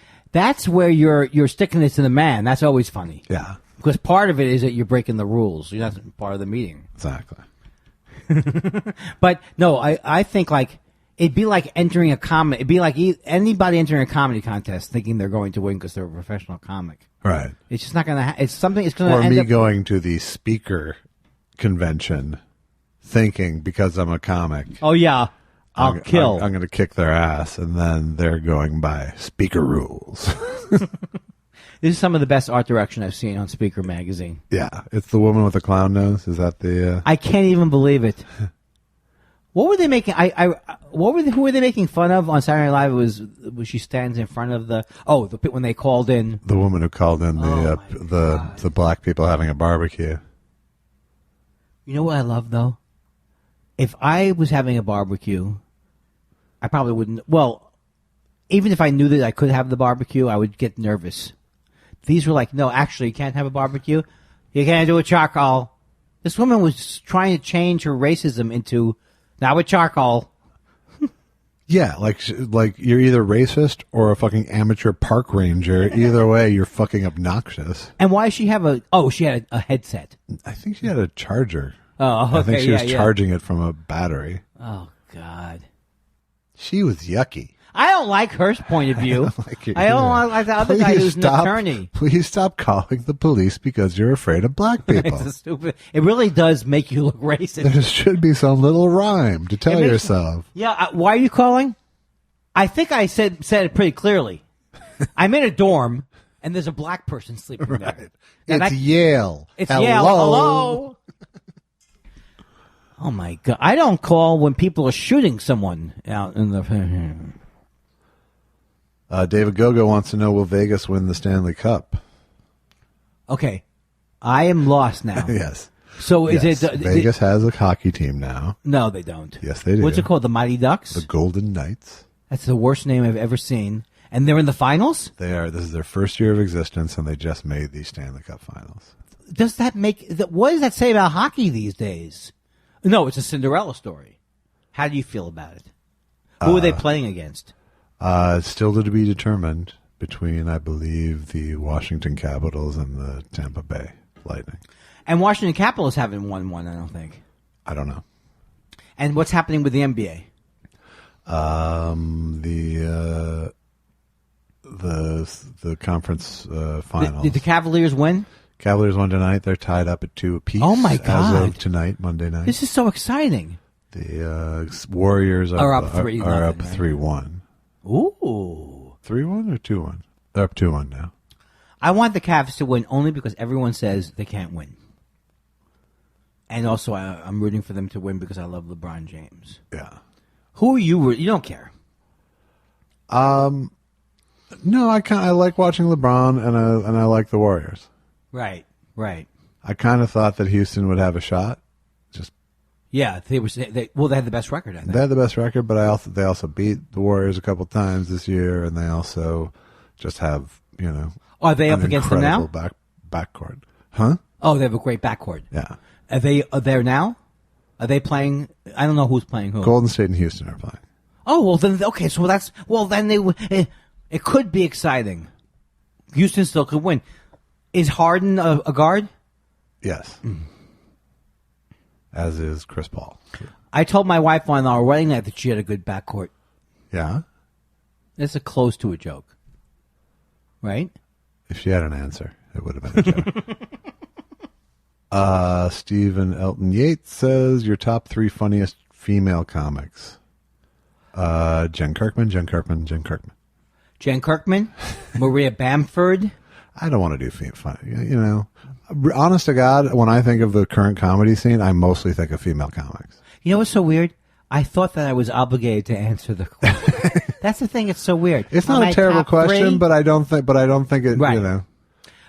where you're sticking it to the man. That's always funny. Yeah. Because part of it is that you're breaking the rules. You're not part of the meeting. Exactly. But no, I think like it'd be like entering a comedy. It'd be like anybody entering a comedy contest thinking they're going to win because they're a professional comic. Right. It's just not going to. It's something. It's going to. Or end me up going to the speaker convention, thinking because I'm a comic. Oh yeah, I'll kill. I'm going to kick their ass, and then they're going by speaker rules. This is some of the best art direction I've seen on Speaker Magazine. Yeah, it's the woman with the clown nose. Is that the? I can't even believe it. What were they making? Who were they making fun of on Saturday Night Live? It was she stands in front of when they called in The woman who called in the black people having a barbecue. You know what I love though? If I was having a barbecue, I probably wouldn't. Well, even if I knew that I could have the barbecue, I would get nervous. These were like, no, actually, you can't have a barbecue. You can't do a charcoal. This woman was trying to change her racism into now with charcoal. Yeah, like you're either racist or a fucking amateur park ranger. Either way, you're fucking obnoxious. And why does she have she had a headset. I think she had a charger. Oh, okay. I think she was charging it from a battery. Oh, God. She was yucky. I don't like her point of view. I don't like the other guy who's an attorney. Please stop calling the police because you're afraid of black people. It's stupid. It really does make you look racist. There should be some little rhyme to tell yourself. Why are you calling? I think I said it pretty clearly. I'm in a dorm, and there's a black person sleeping there. It's Yale. It's Yale. Hello. Oh, my God. I don't call when people are shooting someone out in the... David Gogo wants to know, will Vegas win the Stanley Cup? Okay. I am lost now. Yes. So is it... Vegas has a hockey team now. No, they don't. Yes, they do. What's it called? The Mighty Ducks? The Golden Knights. That's the worst name I've ever seen. And they're in the finals? They are. This is their first year of existence, and they just made the Stanley Cup finals. Does that make... What does that say about hockey these days? No, it's a Cinderella story. How do you feel about it? Who are they playing against? It's still to be determined between, I believe, the Washington Capitals and the Tampa Bay Lightning. And Washington Capitals haven't won one, I don't think. I don't know. And what's happening with the NBA? The conference finals. Did the Cavaliers win? Cavaliers won tonight. They're tied up at 2 apiece. Oh my God! As of tonight, Monday night. This is so exciting. The Warriors are up 3-1. Ooh, 3-1 or 2-1? They're up 2-1 now. I want the Cavs to win only because everyone says they can't win, and also I'm rooting for them to win because I love LeBron James. Yeah. Who are you? You don't care. No, I like watching LeBron and I like the Warriors. Right. I kind of thought that Houston would have a shot. Yeah, they had the best record, I think. They had the best record, but they also beat the Warriors a couple times this year, and they also just have, Are they up against them now? Backcourt. Huh? Oh, they have a great backcourt. Yeah. Are they there now? Are they playing? I don't know who's playing who. Golden State and Houston are playing. Oh, well then, okay, so then they would. It could be exciting. Houston still could win. Is Harden a guard? Yes. As is Chris Paul. I told my wife on our wedding night that she had a good backcourt. Yeah? That's a close to a joke. Right? If she had an answer, it would have been a joke. Stephen Elton Yates says, your top 3 funniest female comics. Jen Kirkman. Jen Kirkman? Maria Bamford? I don't want to do funny. Honest to God, when I think of the current comedy scene, I mostly think of female comics. You know what's so weird? I thought that I was obligated to answer the question. That's the thing. It's so weird. It's not a terrible question, but I don't think it. Right.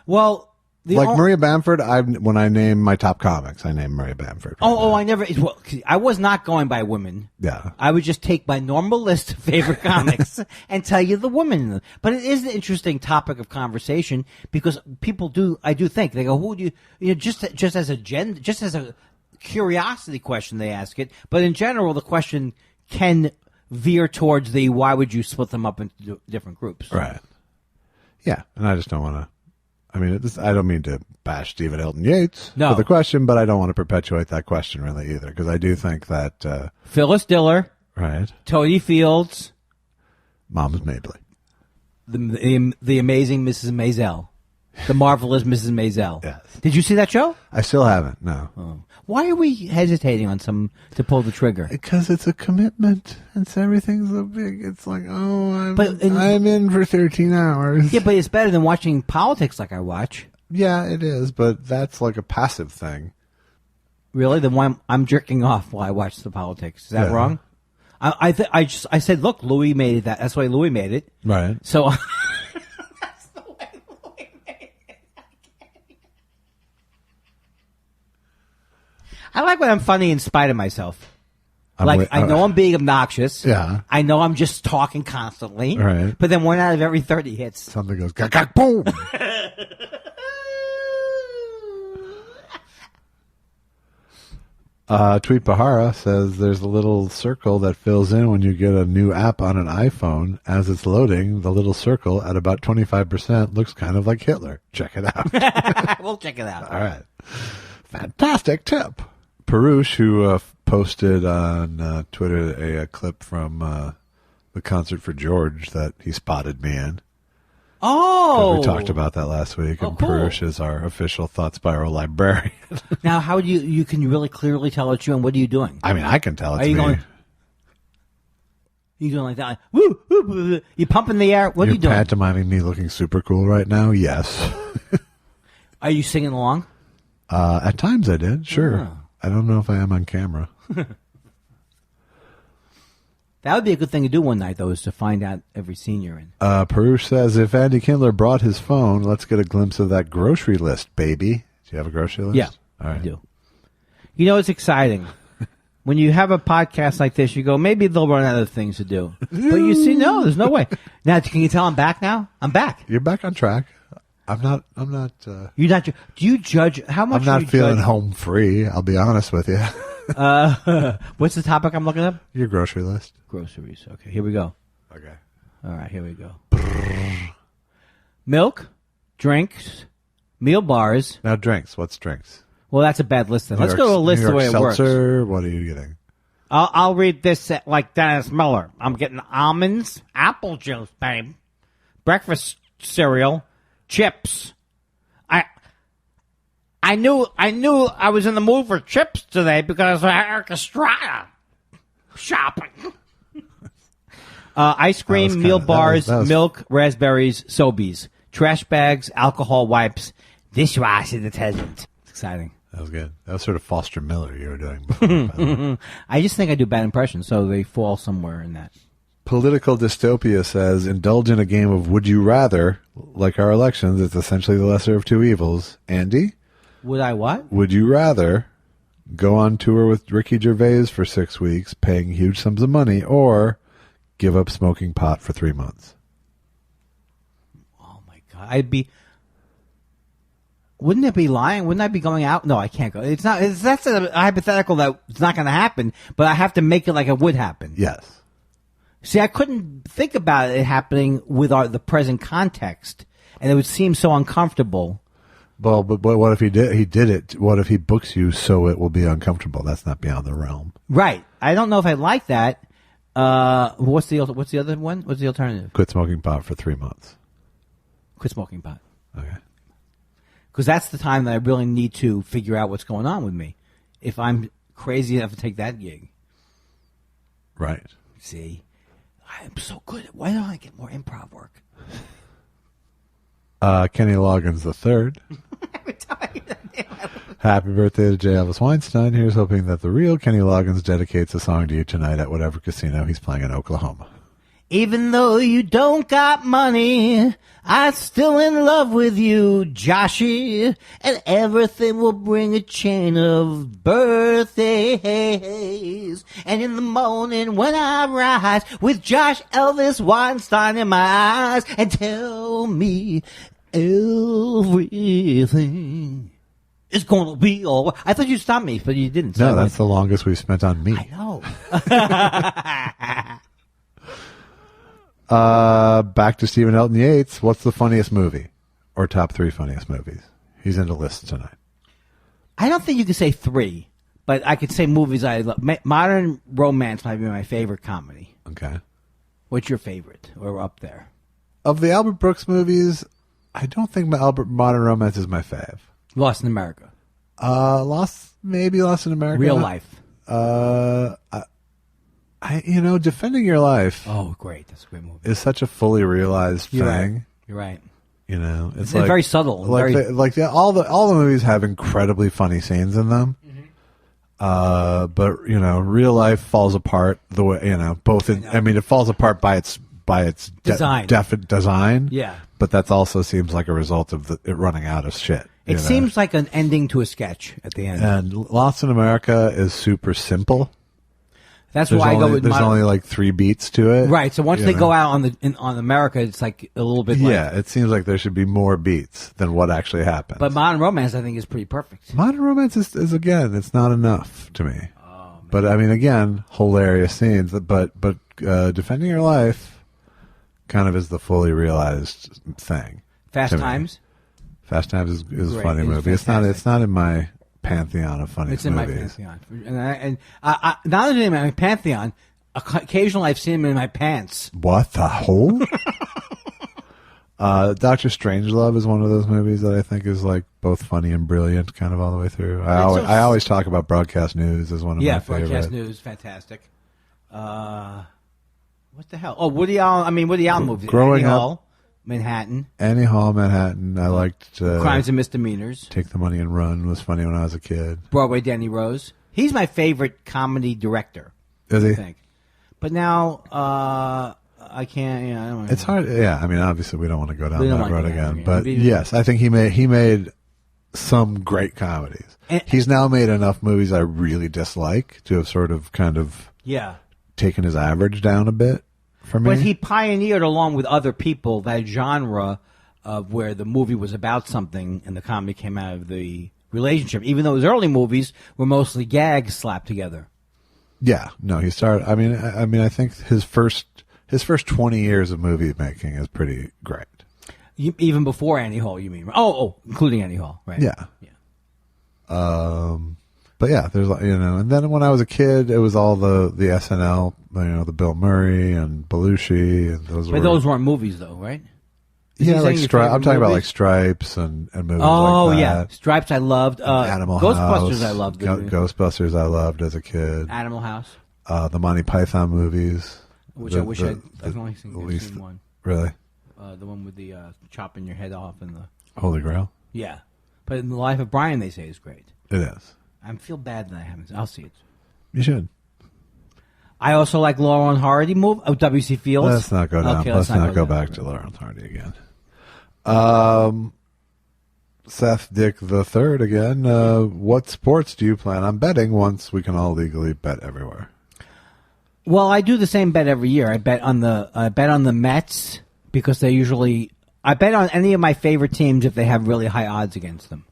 Well, Maria Bamford. When I name my top comics, I name Maria Bamford. I never. Well, I was not going by women. Yeah. I would just take my normal list of favorite comics and tell you the women. But it is an interesting topic of conversation because people do. I do think they go, "Who do you?" Just as a curiosity question, they ask it. But in general, the question can veer towards the why would you split them up into different groups? Right. Yeah, and I just don't want to. I mean, I don't mean to bash Stephen Elton Yates for the question, but I don't want to perpetuate that question really either, because I do think that Phyllis Diller, right, Toadie Fields, Mom's Mabley, the amazing Mrs. Maisel, the marvelous Mrs. Maisel. Yes. Did you see that show? I still haven't. No. Oh. Why are we hesitating on to pull the trigger? Because it's a commitment, and so everything's so big. It's like, I'm in for 13 hours. Yeah, but it's better than watching politics like I watch. Yeah, it is, but that's like a passive thing. Really? Then why I'm jerking off while I watch the politics? Is that wrong? I said, look, Louis made it. That's why Louis made it. Right. So That's the way Louis made it. I like when I'm funny in spite of myself. I know I'm being obnoxious. Yeah. I know I'm just talking constantly. Right. But then 1 out of every 30 hits. Something goes, gak, gak, boom. Tweet Bahara says there's a little circle that fills in when you get a new app on an iPhone. As it's loading, the little circle at about 25% looks kind of like Hitler. Check it out. We'll check it out. All right. Fantastic tip. Perush, who posted on Twitter a clip from the concert for George that he spotted me in. Oh. We talked about that last week, and cool. Perush is our official Thought Spiral librarian. Now, how do you can really clearly tell it's you, and what are you doing? I mean, I can tell it's Are you me. going? You going like that? Woo, woo, woo, woo. You pumping the air? What are You're you doing? pantomiming me looking super cool right now? Yes. Are you singing along? At times I did, sure. Oh. I don't know if I am on camera. That would be a good thing to do one night, though, is to find out every scene you're in. Perush says, if Andy Kindler brought his phone, let's get a glimpse of that grocery list, baby. Do you have a grocery list? Yeah, All right. I do. You know, it's exciting. When you have a podcast like this, you go, maybe they'll run out of things to do. But you see, no, there's no way. Now, can you tell I'm back now? I'm back. You're back on track. I'm not. You're not. Do you judge? How much I'm not do you feeling judge? home free. I'll be honest with you. What's the topic I'm looking up? Your grocery list. Groceries. Okay, here we go. Okay. All right, here we go. Milk, drinks, meal bars. Now drinks. What's drinks? Well, that's a bad list then. Let's New go to a York- list New the way York it works. seltzer. What are you getting? I'll read this like Dennis Miller. I'm getting almonds, apple juice, babe, breakfast cereal, chips. I knew I was in the mood for chips today because of Eric Estrada shopping. Ice cream, meal bars, that was- milk, raspberries, Sobeys, trash bags, alcohol wipes, dishwasher detergent. It's exciting. That was good. That was sort of Foster Miller you were doing before. by the way. I just think I do bad impressions, so they fall somewhere in that. Political Dystopia says, indulge in a game of Would You Rather. Like our elections, it's essentially the lesser of two evils. Andy, Would I what? would you rather go on tour with Ricky Gervais for 6 weeks, paying huge sums of money, or give up smoking pot for 3 months? Oh my God, Wouldn't it be lying? Wouldn't I be going out? No, I can't go. It's not. That's a hypothetical that it's not going to happen. But I have to make it like it would happen. Yes. See, I couldn't think about it happening with the present context, and it would seem so uncomfortable. Well, but what if he did it? What if he books you so it will be uncomfortable? That's not beyond the realm. Right. I don't know if I like that. What's the other one? What's the alternative? Quit smoking pot for 3 months. Quit smoking pot. Okay. Because that's the time that I really need to figure out what's going on with me. If I'm crazy enough to take that gig. Right. See, I am so good. Why don't I get more improv work? Kenny Loggins III. Every time. Happy birthday to J. Elvis Weinstein. Here's hoping that the real Kenny Loggins dedicates a song to you tonight at whatever casino he's playing in Oklahoma. Even though you don't got money, I'm still in love with you, Joshy. And everything will bring a chain of birthdays. And in the morning when I rise with Josh Elvis Weinstein in my eyes and tell me everything is gonna be all right. I thought you stopped me, but you didn't. So No, that's the longest we've spent on me. I know. Back to Stephen Elton Yates. What's the funniest movie? Or top 3 funniest movies? He's into lists tonight. I don't think you could say 3, but I could say movies I love. Modern Romance might be my favorite comedy. Okay. What's your favorite? Or up there? Of the Albert Brooks movies, I don't think Modern Romance is my fave. Lost in America. Lost in America. Real life. Defending Your Life Oh, great. That's a great movie. is such a fully realized You're thing. right. You're right. You know, It's very subtle. All the movies have incredibly funny scenes in them, But real life falls apart the way both. It falls apart by its Design. design. Yeah. But that also seems like a result of it running out of shit. It seems like an ending to a sketch at the end. And Lost in America is super simple. That's why I go with there's only like 3 beats to it. Right. So once they go out on America, it's like a little bit. Yeah, it seems like there should be more beats than what actually happens. But Modern Romance, I think, is pretty perfect. Modern Romance is again, it's not enough to me. Oh, but I mean, again, hilarious scenes. But Defending Your Life kind of is the fully realized thing. Fast Times. Fast Times is a Great. funny movie. It's not in my pantheon of funny It's movies. in my pantheon, and not only in my pantheon. Occasionally, I've seen them in my pants. What the whole? Doctor Strangelove is one of those movies that I think is like both funny and brilliant, kind of all the way through. I always talk about Broadcast News as one of my favorite. Broadcast News, fantastic. What the hell? Oh, Woody Allen. Woody Allen movies. Growing Annie up, Hall, Manhattan. Annie Hall, Manhattan. I liked Crimes and Misdemeanors. Take the Money and Run was funny when I was a kid. Broadway Danny Rose. He's my favorite comedy director. Is he? I think. But now I can't. I don't know. It's hard. Yeah, obviously we don't want to go down that road again. But again. yes, I think he made some great comedies. He's now made enough movies I really dislike to have sort of kind of taken his average down a bit for me. But he pioneered, along with other people, that genre of where the movie was about something and the comedy came out of the relationship, even though his early movies were mostly gags slapped together. Yeah, no, he started. I think his first 20 years of movie making is pretty great. Even before Annie Hall, you mean? Oh, including Annie Hall, right? Yeah. But yeah, there's and then when I was a kid, it was all the SNL, the Bill Murray and Belushi, and those weren't movies, though, right? Yeah, like Stripes. I'm talking about like Stripes and movies like that. Oh yeah, Stripes I loved. Animal Ghostbusters House. I loved. Ghostbusters I loved as a kid. Animal House. The Monty Python movies. Which I wish I've only seen one. Really? The one with the chopping your head off and the Holy Grail. Yeah, but in the Life of Brian, they say is great. It is. I feel bad that I haven't. I'll see it. You should. I also like Laurel and Hardy movie. Oh, W.C. Fields. Let's not go down. Okay, let's not go back to Laurel and Hardy again. Seth Dick the Third again. What sports do you plan on betting once we can all legally bet everywhere? Well, I do the same bet every year. I bet on the Mets because they usually. I bet on any of my favorite teams if they have really high odds against them.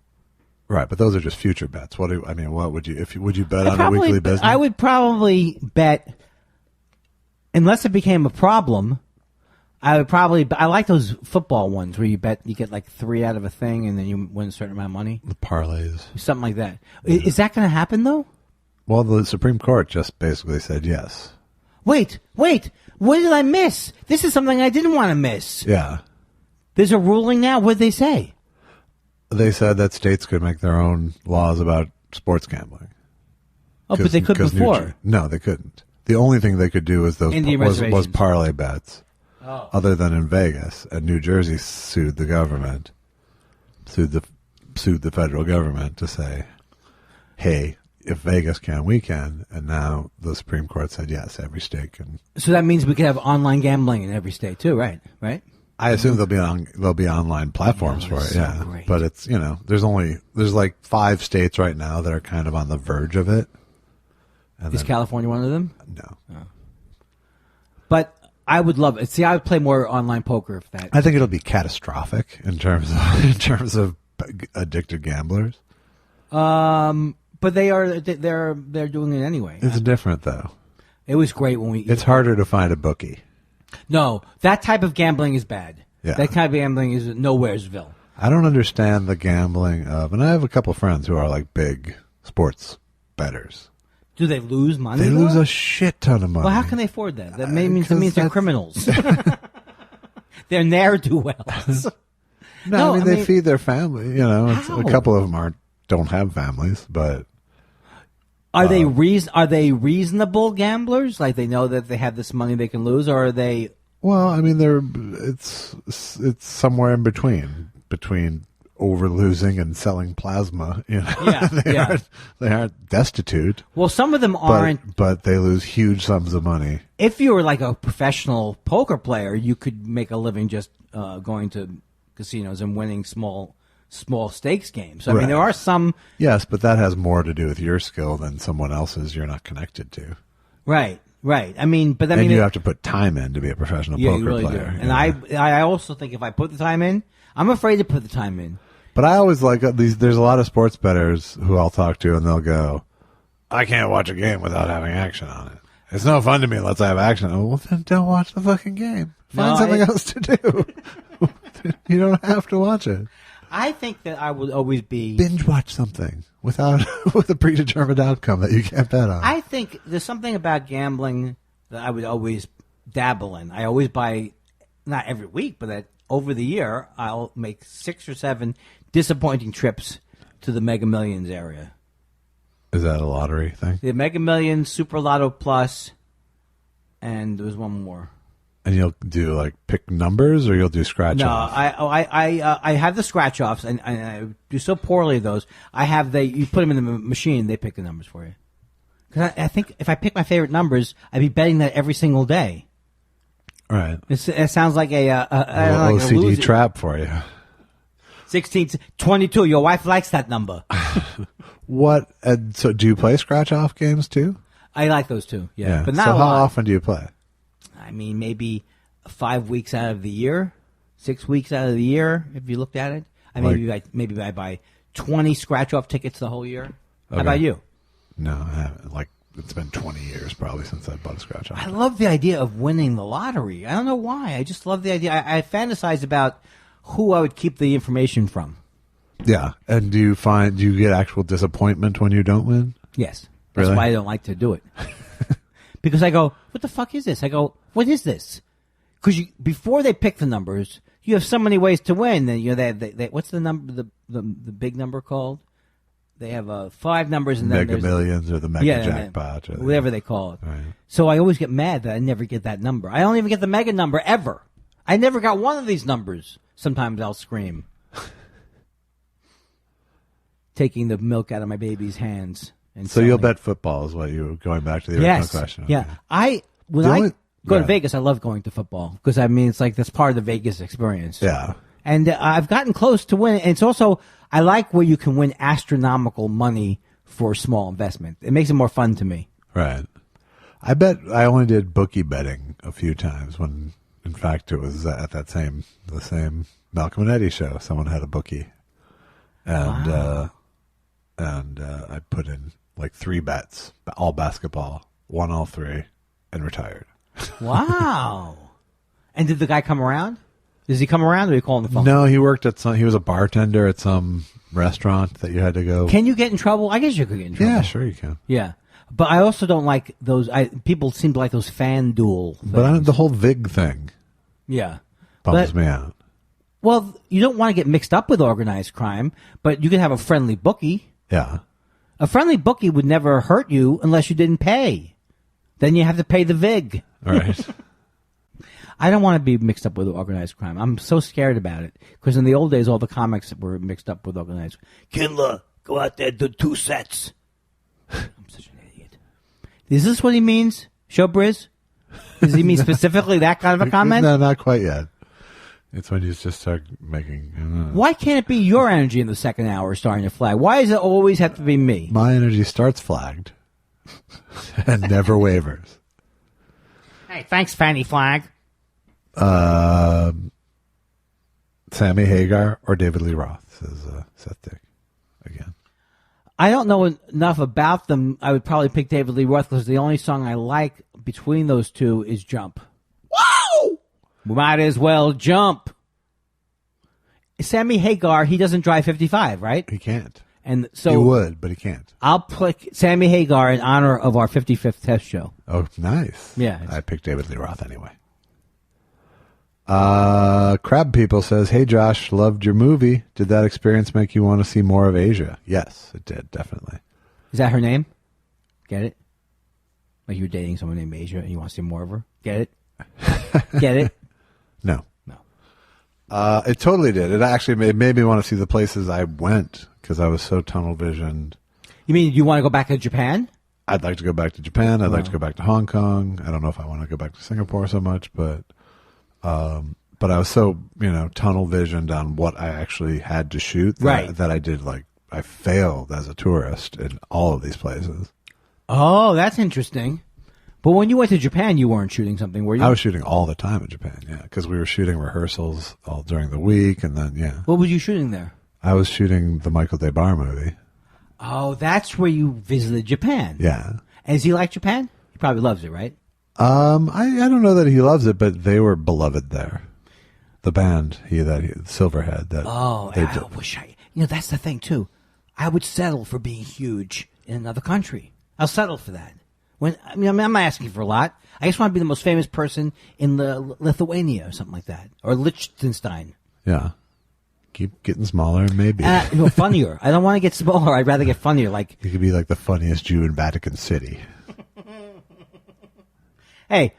Right, but those are just future bets. What would you would you bet on a weekly business? I would probably bet, unless it became a problem. I like those football ones where you get like 3 out of a thing and then you win a certain amount of money. The parlays, something like that. Yeah. Is that going to happen though? Well, the Supreme Court just basically said yes. Wait! What did I miss? This is something I didn't want to miss. Yeah. There's a ruling now. What did they say? They said that states could make their own laws about sports gambling. Oh, but they could before. No, they couldn't. The only thing they could do was was parlay bets. Oh. Other than in Vegas, and New Jersey sued the government, sued the federal government to say, hey, if Vegas can, we can. And now the Supreme Court said yes, every state can. So that means we could have online gambling in every state too, right? Right. I assume there'll be online platforms for it. Yeah, great. But it's there's like 5 states right now that are kind of on the verge of it. Is California one of them? No. Oh. But I would love it. See, I would play more online poker if that. I think it'll be catastrophic in terms of addicted gamblers. But they're doing it anyway. It's different though. It was great when we. It's harder to find a bookie. No, that type of gambling is bad. Yeah. That kind of gambling is nowheresville. I don't understand the gambling of, and I have a couple friends who are like big sports bettors. Do they lose money? They lose a shit ton of money. Well, how can they afford that? That means they're criminals. They're ne'er-do-wells. No, I mean, they feed their family. A couple of them don't have families, but are they reasonable gamblers? Like they know that they have this money they can lose, or are they? Well, I mean, it's somewhere in between over losing and selling plasma. You know, Yeah, they aren't destitute. Well, some of them aren't. But they lose huge sums of money. If you were like a professional poker player, you could make a living just going to casinos and winning small stakes games. So, I mean, there are some. Yes, but that has more to do with your skill than someone else's you're not connected to. Right. I mean, and you have to put time in to be a professional poker you really player. do. And I also think if I put the time in, I'm afraid to put the time in. But I always like these. There's a lot of sports bettors who I'll talk to, and they'll go, "I can't watch a game without having action on it. It's no fun to me unless I have action." Oh, well, then don't watch the fucking game. Find something else to do. You don't have to watch it. I think that I would always be binge watch something with a predetermined outcome that you can't bet on. I think there's something about gambling that I would always dabble in. I always buy, not every week, but over the year, I'll make 6 or 7 disappointing trips to the Mega Millions area. Is that a lottery thing? The Mega Millions, Super Lotto Plus, and there was one more. And you'll do like pick numbers, or you'll do scratch off? No, I have the scratch offs, and I do so poorly at those. You put them in the machine, they pick the numbers for you. Because I think if I pick my favorite numbers, I'd be betting that every single day. Right. It sounds like a OCD trap for you. 16, 22. Your wife likes that number. What? And so, do you play scratch off games too? I like those too. Yeah, but not so a how lot. often do you play? I mean, maybe 5 weeks out of the year, 6 weeks out of the year. If you looked at it, maybe I buy 20 scratch off tickets the whole year. Okay. How about you? No, I haven't. It's been 20 years probably since I bought a scratch off. I love the idea of winning the lottery. I don't know why. I just love the idea. I fantasize about who I would keep the information from. Yeah, and do you get actual disappointment when you don't win? Yes, that's Really? why I don't like to do it. Because I go, what the fuck is this? I go, what is this? Because before they pick the numbers, you have so many ways to win. Then they what's the number, the big number called? They have 5 numbers and then Mega Millions or the Mega Jackpot. Or whatever they call it. Right. So I always get mad that I never get that number. I don't even get the mega number ever. I never got one of these numbers. Sometimes I'll scream. Taking the milk out of my baby's hands. So you'll bet football is what you going back to the original question. Yeah. Okay. When I go to Vegas, I love going to football because it's like that's part of the Vegas experience. Yeah. And I've gotten close to winning. And it's also, I like where you can win astronomical money for small investment. It makes it more fun to me. Right. I bet I only did bookie betting a few times when, in fact, it was at the same Malcolm and Eddie show. Someone had a bookie. And, I put in like 3 bets, all basketball, won all 3, and retired. Wow. And did the guy come around? Does he come around or are you calling the phone? No, he worked he was a bartender at some restaurant that you had to go. Can you get in trouble? I guess you could get in trouble. Yeah, sure you can. Yeah. But I also don't like those. People seem to like those fan duel things. But the whole VIG thing bums me out. Well, you don't want to get mixed up with organized crime, but you can have a friendly bookie. Yeah. A friendly bookie would never hurt you unless you didn't pay. Then you have to pay the VIG. All right. I don't want to be mixed up with organized crime. I'm so scared about it. Because in the old days, all the comics were mixed up with organized crime. Kindler, go out there, do 2 sets. I'm such an idiot. Is this what he means? Showbiz? Does he mean specifically that kind of a comment? No, not quite yet. It's when you just start making... Why can't it be your energy in the second hour starting to flag? Why does it always have to be me? My energy starts flagged and never wavers. Hey, thanks, Fanny Flag. Sammy Hagar or David Lee Roth, says Seth Dick again. I don't know enough about them. I would probably pick David Lee Roth because the only song I like between those two is Jump. Whoa! We might as well jump. Sammy Hagar, he doesn't drive 55, right? He can't. And so he would, but he can't. I'll pick Sammy Hagar in honor of our 55th test show. Oh, nice. Yeah. I picked David Lee Roth anyway. Crab People says, "Hey Josh, loved your movie. Did that experience make you want to see more of Asia?" Yes, it did, definitely. Is that her name? Get it? Like you're dating someone named Asia and you want to see more of her? Get it? Get it? No. It totally did. It actually made me want to see the places I went because I was so tunnel visioned. You mean you want to go back to Japan? I'd like to go back to Japan. I'd like to go back to Hong Kong. I don't know if I want to go back to Singapore so much, but I was so, tunnel visioned on what I actually had to shoot that I did I failed as a tourist in all of these places. Oh, that's interesting. But when you went to Japan, you weren't shooting something, were you? I was shooting all the time in Japan, yeah, because we were shooting rehearsals all during the week, and then, yeah. What were you shooting there? I was shooting the Michael Day-Bar movie. Oh, that's where you visited Japan. Yeah. And does he like Japan? He probably loves it, right? I don't know that he loves it, but they were beloved there. The band, Silverhead. That's the thing, too. I would settle for being huge in another country. I'll settle for that. I'm not asking for a lot. I just want to be the most famous person in Lithuania or something like that, or Liechtenstein. Yeah, keep getting smaller, maybe. Funnier. I don't want to get smaller. I'd rather get funnier. Like you could be like the funniest Jew in Vatican City. Hey!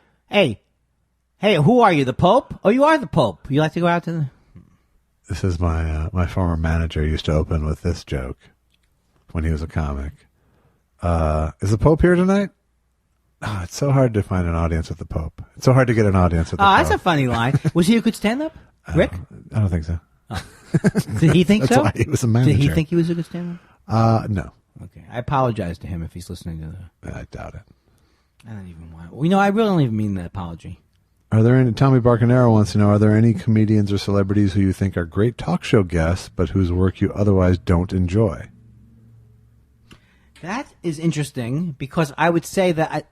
Who are you? The Pope? Oh, you are the Pope. You like to go out to the. This is my former manager used to open with this joke when he was a comic. Is the Pope here tonight? Oh, it's so hard to find an audience with the Pope. It's so hard to get an audience with the Pope. Oh, that's a funny line. Was he a good stand-up? Rick? I don't think so. Oh. Did he think that's so? Why he was a manager. Did he think he was a good stand-up? No. Okay. I apologize to him if he's listening to the... I doubt it. I don't even want... I really don't even mean the apology. Are there any... Tommy Barcanero wants to know, are there any comedians or celebrities who you think are great talk show guests, but whose work you otherwise don't enjoy? That is interesting because I would say that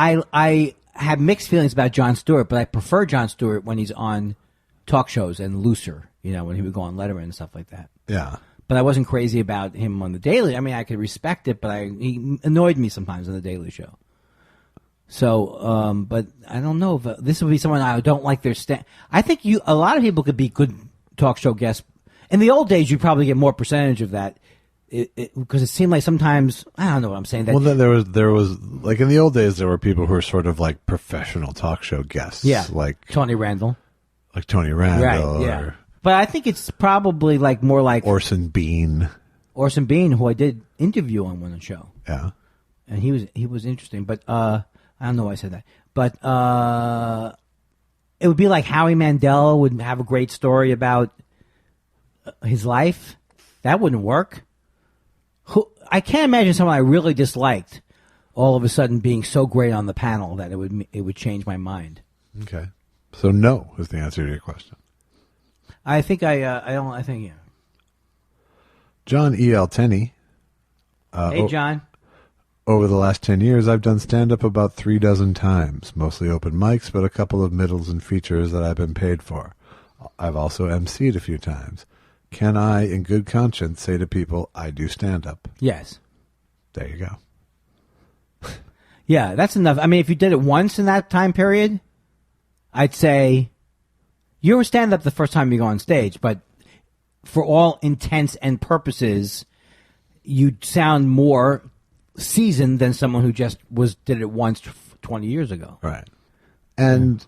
I have mixed feelings about Jon Stewart, but I prefer Jon Stewart when he's on talk shows and looser, when he would go on Letterman and stuff like that. Yeah. But I wasn't crazy about him on The Daily. I mean, I could respect it, but he annoyed me sometimes on The Daily Show. So, but I don't know if this would be someone I don't like their I think a lot of people could be good talk show guests. In the old days, you'd probably get more percentage of that. Because it seemed like sometimes I don't know what I'm saying. Well, then there was like in the old days there were people who were sort of like professional talk show guests. Yeah, like Tony Randall. Like Tony Randall, right? Yeah. But I think it's probably more like Orson Bean. Orson Bean, who I did interview on one show. Yeah, and he was interesting. But I don't know why I said that. But it would be like Howie Mandel would have a great story about his life. That wouldn't work. I can't imagine someone I really disliked all of a sudden being so great on the panel that it would change my mind. Okay, so no is the answer to your question. I think I think yeah. John E.L. Tenney. Hey, John. Over the last 10 years, I've done stand-up about 36 times, mostly open mics, but a couple of middles and features that I've been paid for. I've also emceed a few times. Can I, in good conscience, say to people, I do stand-up? Yes. There you go. Yeah, that's enough. I mean, if you did it once in that time period, I'd say you're a stand-up the first time you go on stage, but for all intents and purposes, you sound more seasoned than someone who just did it once 20 years ago. Right. And,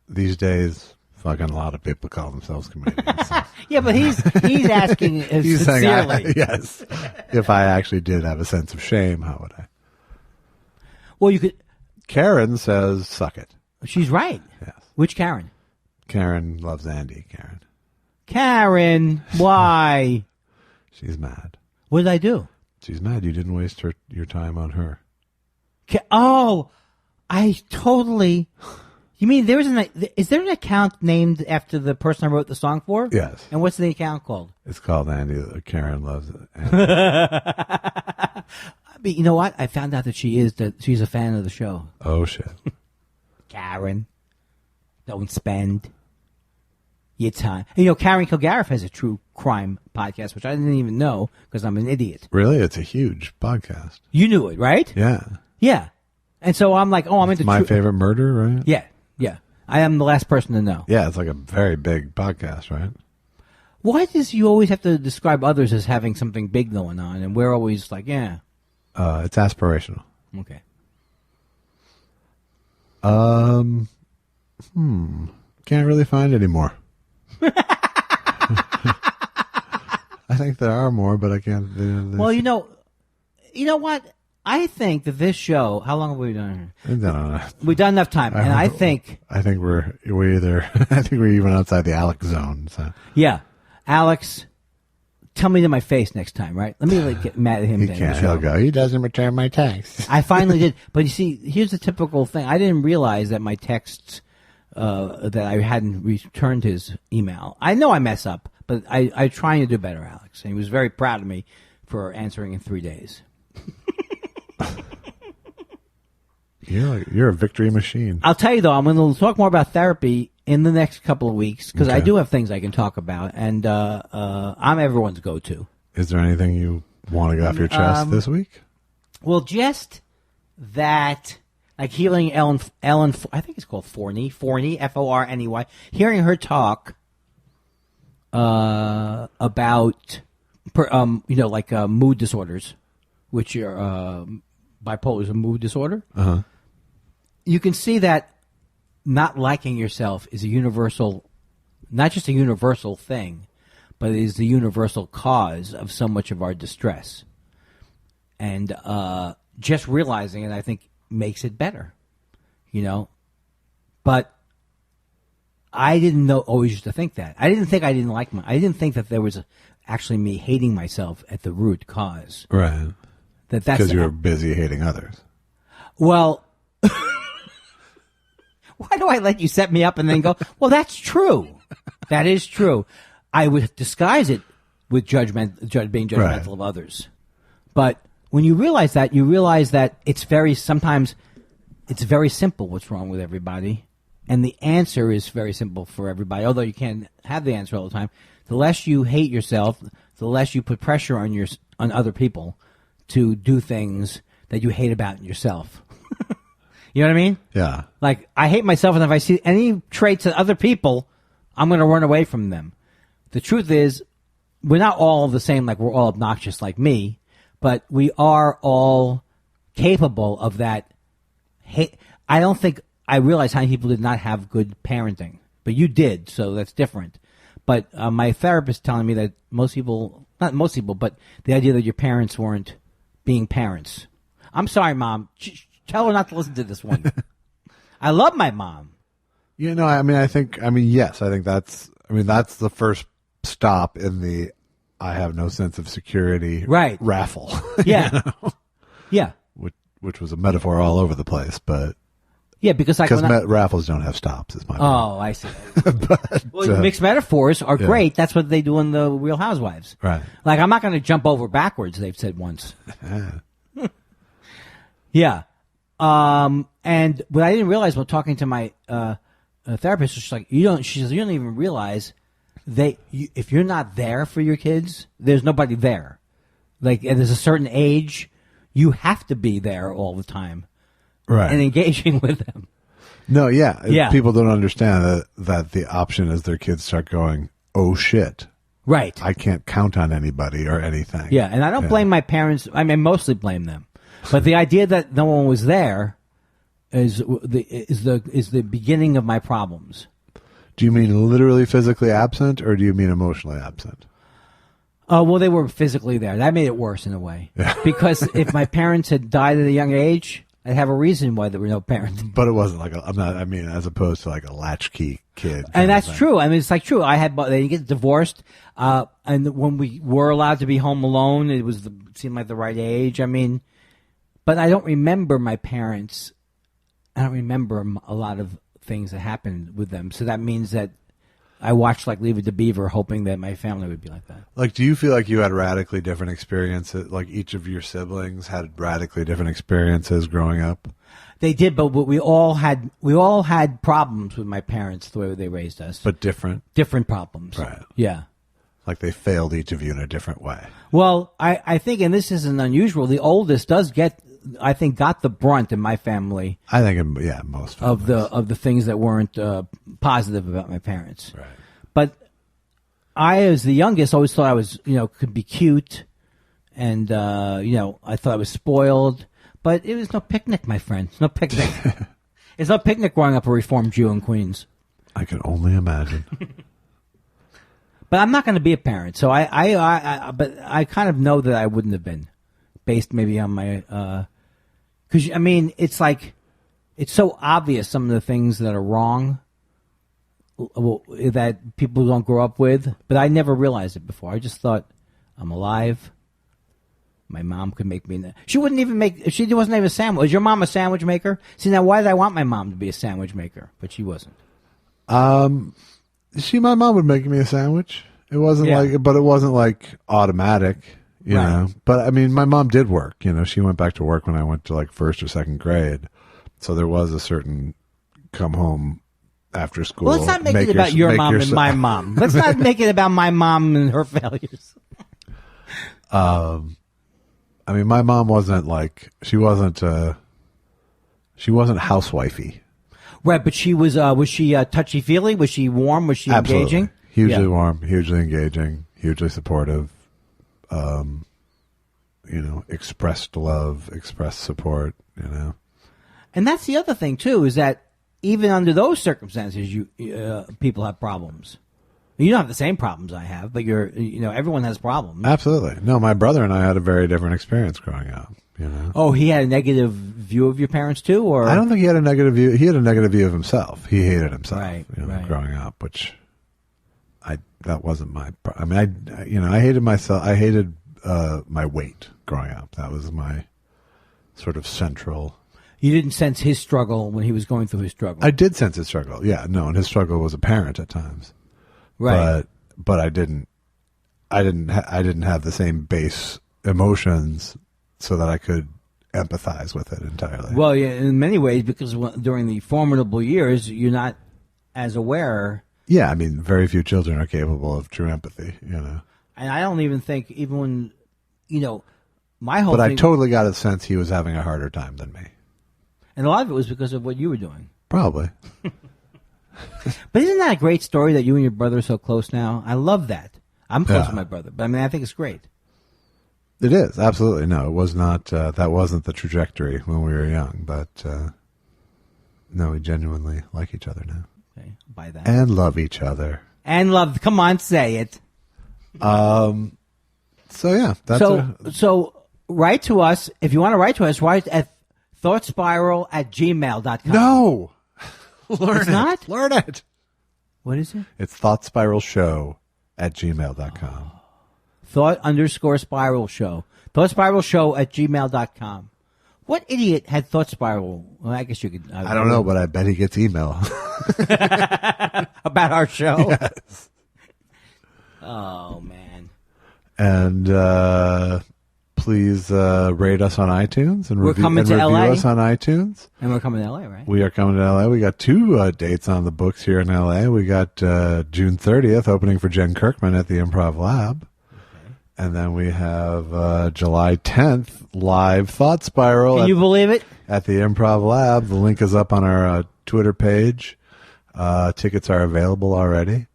these days... Fucking a lot of people call themselves comedians. So. Yeah, but he's asking he's sincerely. Saying yes. If I actually did have a sense of shame, how would I? Well, you could. Karen says, "Suck it." She's right. Yes. Which Karen? Karen loves Andy. Karen, why? She's mad. What did I do? She's mad. You didn't waste your time on her. I totally. You mean is there an account named after the person I wrote the song for? Yes. And what's the account called? It's called Andy. Karen loves it. I mean, you know what? I found out that she's a fan of the show. Oh shit. Karen, don't spend your time. Karen Kilgariff has a true crime podcast, which I didn't even know because I'm an idiot. Really? It's a huge podcast. You knew it, right? Yeah. Yeah. And so I'm like, I'm into My Favorite Murder, right? Yeah. Yeah. I am the last person to know. Yeah, it's like a very big podcast, right? Why does you always have to describe others as having something big going on, and we're always like, yeah. It's aspirational. Okay. can't really find any more. I think there are more, but I can't. Well, you know what? I think that this show. How long have we done here? No. We've done enough time, and I think we're either. I think we're even outside the Alex zone. So yeah, Alex, tell me to my face next time, right? Let me get mad at him. he can't. He'll go. He doesn't return my texts. I finally did, but you see, here's the typical thing. I didn't realize that my texts that I hadn't returned his email. I know I mess up, but I'm trying to do better, Alex. And he was very proud of me for answering in 3 days. You're a victory machine. I'll tell you though, I'm going to talk more about therapy in the next couple of weeks because I do have things I can talk about, and I'm everyone's go-to. Is there anything you want to get off your chest this week? Well, just that, like hearing Ellen, I think it's called Forney, Forney, hearing her talk about, mood disorders, which are bipolar is a mood disorder. Uh-huh. You can see that not liking yourself is a universal, not just a universal thing, but it is the universal cause of so much of our distress. And just realizing it, I think, makes it better, But I didn't always used to think that. I didn't think I didn't like I didn't think that there was actually me hating myself at the root cause. Right. That's because you were busy hating others. Well, why do I let you set me up and then go, well, that's true. That is true. I would disguise it with being judgmental of others. But when you realize that sometimes it's very simple what's wrong with everybody. And the answer is very simple for everybody, although you can't have the answer all the time. The less you hate yourself, the less you put pressure on other people to do things that you hate about yourself. You know what I mean? Yeah. Like, I hate myself, and if I see any traits in other people, I'm going to run away from them. The truth is, we're not all the same, like we're all obnoxious like me, but we are all capable of that hate. I don't think I realized how many people did not have good parenting, but you did, so that's different. But my therapist telling me that not most people, but the idea that your parents weren't being parents. I'm sorry, Mom. Tell her not to listen to this one. I love my mom. Yes, I think that's the first stop in the I have no sense of security raffle. Yeah. Yeah. Which was a metaphor all over the place, but yeah, because raffles don't have stops, is my point. Oh, I see. Well, mixed metaphors are great. That's what they do in the Real Housewives. Right. Like, I'm not going to jump over backwards, they've said once. Yeah. And what I didn't realize while talking to my therapist, she's like, you don't even realize if you're not there for your kids, there's nobody there. Like, there's a certain age, you have to be there all the time. Right. And engaging with them. No, yeah. People don't understand that the option is their kids start going, oh shit. Right. I can't count on anybody or anything. Yeah, and I don't blame my parents. I mostly blame them. But the idea that no one was there is the beginning of my problems. Do you mean literally physically absent, or do you mean emotionally absent? Well, they were physically there. That made it worse in a way. Yeah. Because if my parents had died at a young age, I'd have a reason why there were no parents. But it wasn't like as opposed to like a latchkey kid. And that's true. It's like true. They get divorced, and when we were allowed to be home alone, it seemed like the right age. But I don't remember my parents. I don't remember a lot of things that happened with them. So that means that I watched like Leave It to Beaver, hoping that my family would be like that. Like, do you feel like you had radically different experiences? Like each of your siblings had radically different experiences growing up? They did, but we all had problems with my parents the way they raised us. But different problems. Right. Yeah. Like they failed each of you in a different way. Well, I think, and this isn't unusual, the oldest got the brunt in my family. I think, most families. of the things that weren't positive about my parents. Right. But I, as the youngest, always thought I was, could be cute, and I thought I was spoiled. But it was no picnic, my friend. It's no picnic. It's no picnic growing up a Reformed Jew in Queens. I can only imagine. But I'm not going to be a parent, so but I kind of know that I wouldn't have been, based maybe on my, because I mean, it's like, it's so obvious some of the things that are wrong that people don't grow up with, but I never realized it before. I just thought, I'm alive. My mom could make me. She wouldn't even make. She wasn't even a sandwich. Was your mom a sandwich maker? See, now why did I want my mom to be a sandwich maker, but she wasn't. My mom would make me a sandwich. It wasn't it wasn't like automatic, you know. But I mean, my mom did work. You know, she went back to work when I went to like first or second grade, so there was a certain come home after school. Well, let's not make it about your mom and my mom. Let's not make it about my mom and her failures. I mean, my mom wasn't like she wasn't housewifey. Right, but she was she touchy feely? Was she warm? Was she Absolutely. engaging? Hugely warm, hugely engaging, hugely supportive. Expressed love, expressed support. You know, and that's the other thing too, is that even under those circumstances, people have problems. You don't have the same problems I have, but everyone has problems. Absolutely. No, my brother and I had a very different experience growing up. You know. Oh, he had a negative view of your parents too, or I don't think he had a negative view. He had a negative view of himself. He hated himself. Right. Growing up, which that wasn't my. I mean, I hated myself. I hated my weight growing up. That was my sort of central. You didn't sense his struggle when he was going through his struggle. I did sense his struggle. Yeah, no, and his struggle was apparent at times. Right. But I didn't have the same base emotions so that I could empathize with it entirely. Well, yeah, in many ways, because during the formidable years, you're not as aware. Yeah, I mean, very few children are capable of true empathy, you know. And I don't even think, even when, my whole But thing. I totally got a sense he was having a harder time than me. And a lot of it was because of what you were doing. Probably. But isn't that a great story that you and your brother are so close now? I love that. I'm close to my brother, but I mean, I think it's great. It is, absolutely. No, it was not, that wasn't the trajectory when we were young, but no, we genuinely like each other now. Okay, by that. And love each other. And love, come on, say it. So yeah, that's so write to us. If you want to write to us, write at thoughtspiral@gmail.com. No! Learn It's it. not? Learn it. What is it? It's thoughtspiralshow@gmail.com. Thought_spiral show. Thoughtspiralshow@gmail.com. What idiot had Thought Spiral? Well, I guess you could. I don't know, but I bet he gets email. About our show? Yes. Oh, man. And please rate us on iTunes and review LA. us on iTunes. And we're coming to LA, right? We are coming to LA. We got 2 dates on the books here in LA. We got June 30th opening for Jen Kirkman at the Improv Lab. Okay. And then we have July 10th live Thought Spiral. Can you believe it? At the Improv Lab. The link is up on our Twitter page. Tickets are available already.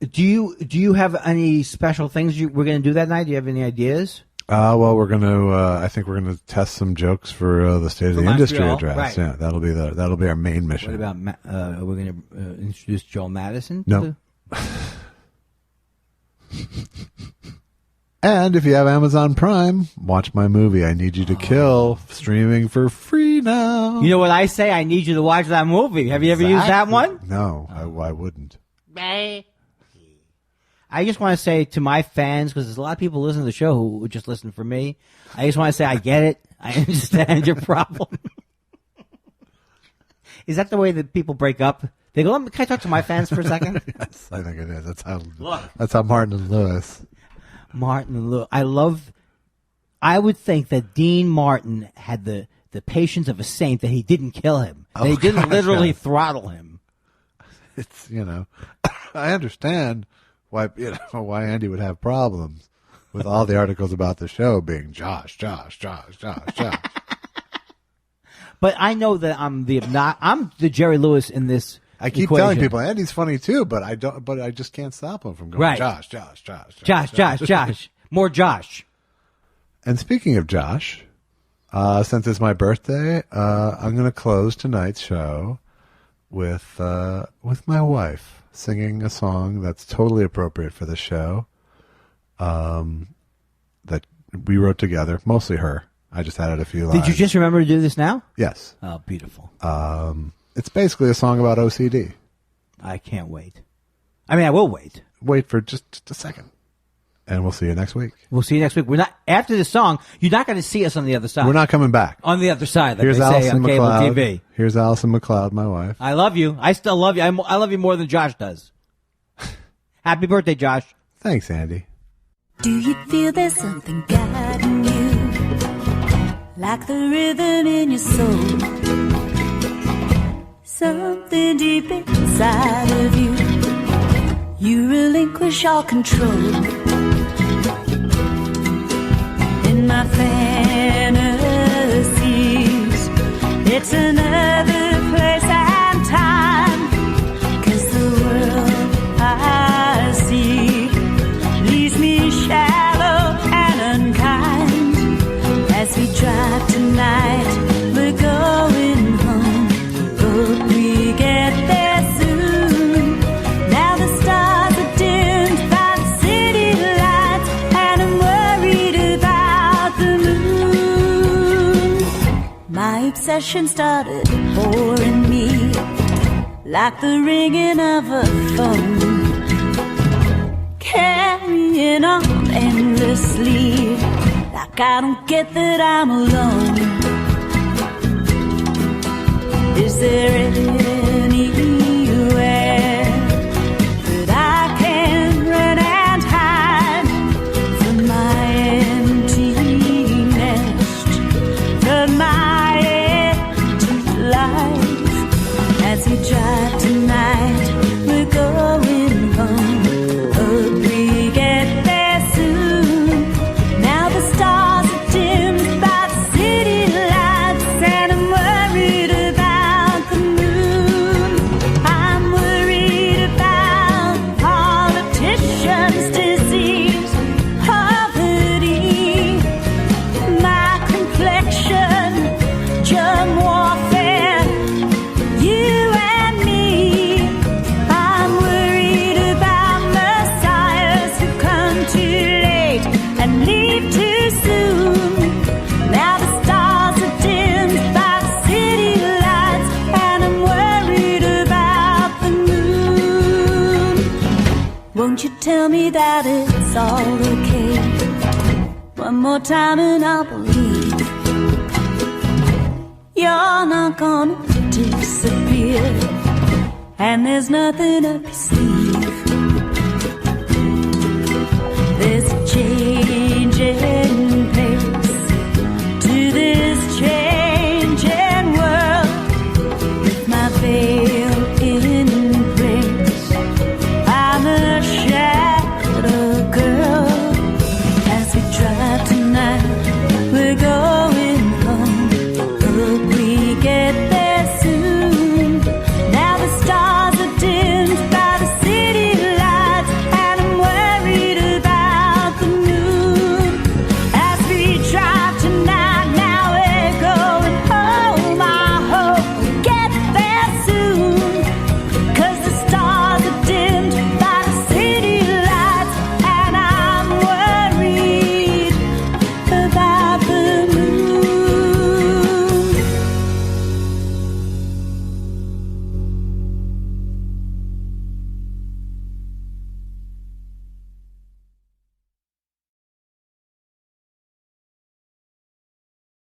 Do you have any special things we're going to do that night? Do you have any ideas? Well, we're going to. I think we're going to test some jokes for the State of the Industry address. Right. Yeah, that'll be our main mission. What about we're going to introduce Joe Madison? No. And if you have Amazon Prime, watch my movie I Need You to Kill, streaming for free now. You know what I say? I need you to watch that movie. Have you ever used that one? No, I wouldn't. I just want to say to my fans, because there's a lot of people listening to the show who just listen for me, I just want to say I get it. I understand your problem. Is that the way that people break up? They go, can I talk to my fans for a second? Yes, I think it is. That's how Martin and Lewis. Martin and Lewis. I would think that Dean Martin had the patience of a saint, that he didn't kill him. That he didn't literally throttle him. It's, I understand why Andy would have problems with all the articles about the show being Josh. But I know that I'm the Jerry Lewis in this. I keep equation. telling people Andy's funny too, but I don't. But I just can't stop him from going right. Josh. More Josh. And speaking of Josh, since it's my birthday, I'm going to close tonight's show with my wife singing a song that's totally appropriate for the show. That we wrote together, mostly her. I just added a few lines. Did you just remember to do this now? Yes. Oh, beautiful. It's basically a song about OCD. I can't wait. I mean, I will wait. Wait for just a second. And we'll see you next week. We'll see you next week. We're not after this song. You're not going to see us on the other side. We're not coming back. On the other side, like Here's they say Allison on cable McLeod. TV. Here's Allison McLeod, my wife. I love you. I still love you. I love you more than Josh does. Happy birthday, Josh. Thanks, Andy. Do you feel there's something guiding you, like the rhythm in your soul? Something deep inside of you, you relinquish all control. In my fantasies, it's another place and time, 'cause the world I see leaves me shallow and unkind. As we drive tonight, we're going home. Hope we get there soon. Now the stars are dimmed by the city lights, and I'm worried about the moon. My obsession started boring me, like the ringing of a phone. Carrying on endlessly, like I don't get that I'm alone. Is there anywhere that I can run and hide from my empty nest, from my empty life? As we drive tonight, we're going home. Hope we get there soon. Now the stars are dimmed by the city lights, and I'm worried about the moon. I'm worried about politicians' disease, poverty, my complexion, germ warfare, you and me. I'm worried about messiahs who come too late and leave too soon. Now the stars are dimmed by the city lights, and I'm worried about the moon. Won't you tell me that it's all okay? One more time and I'll believe you're not gonna disappear, and there's nothing up your sleeve.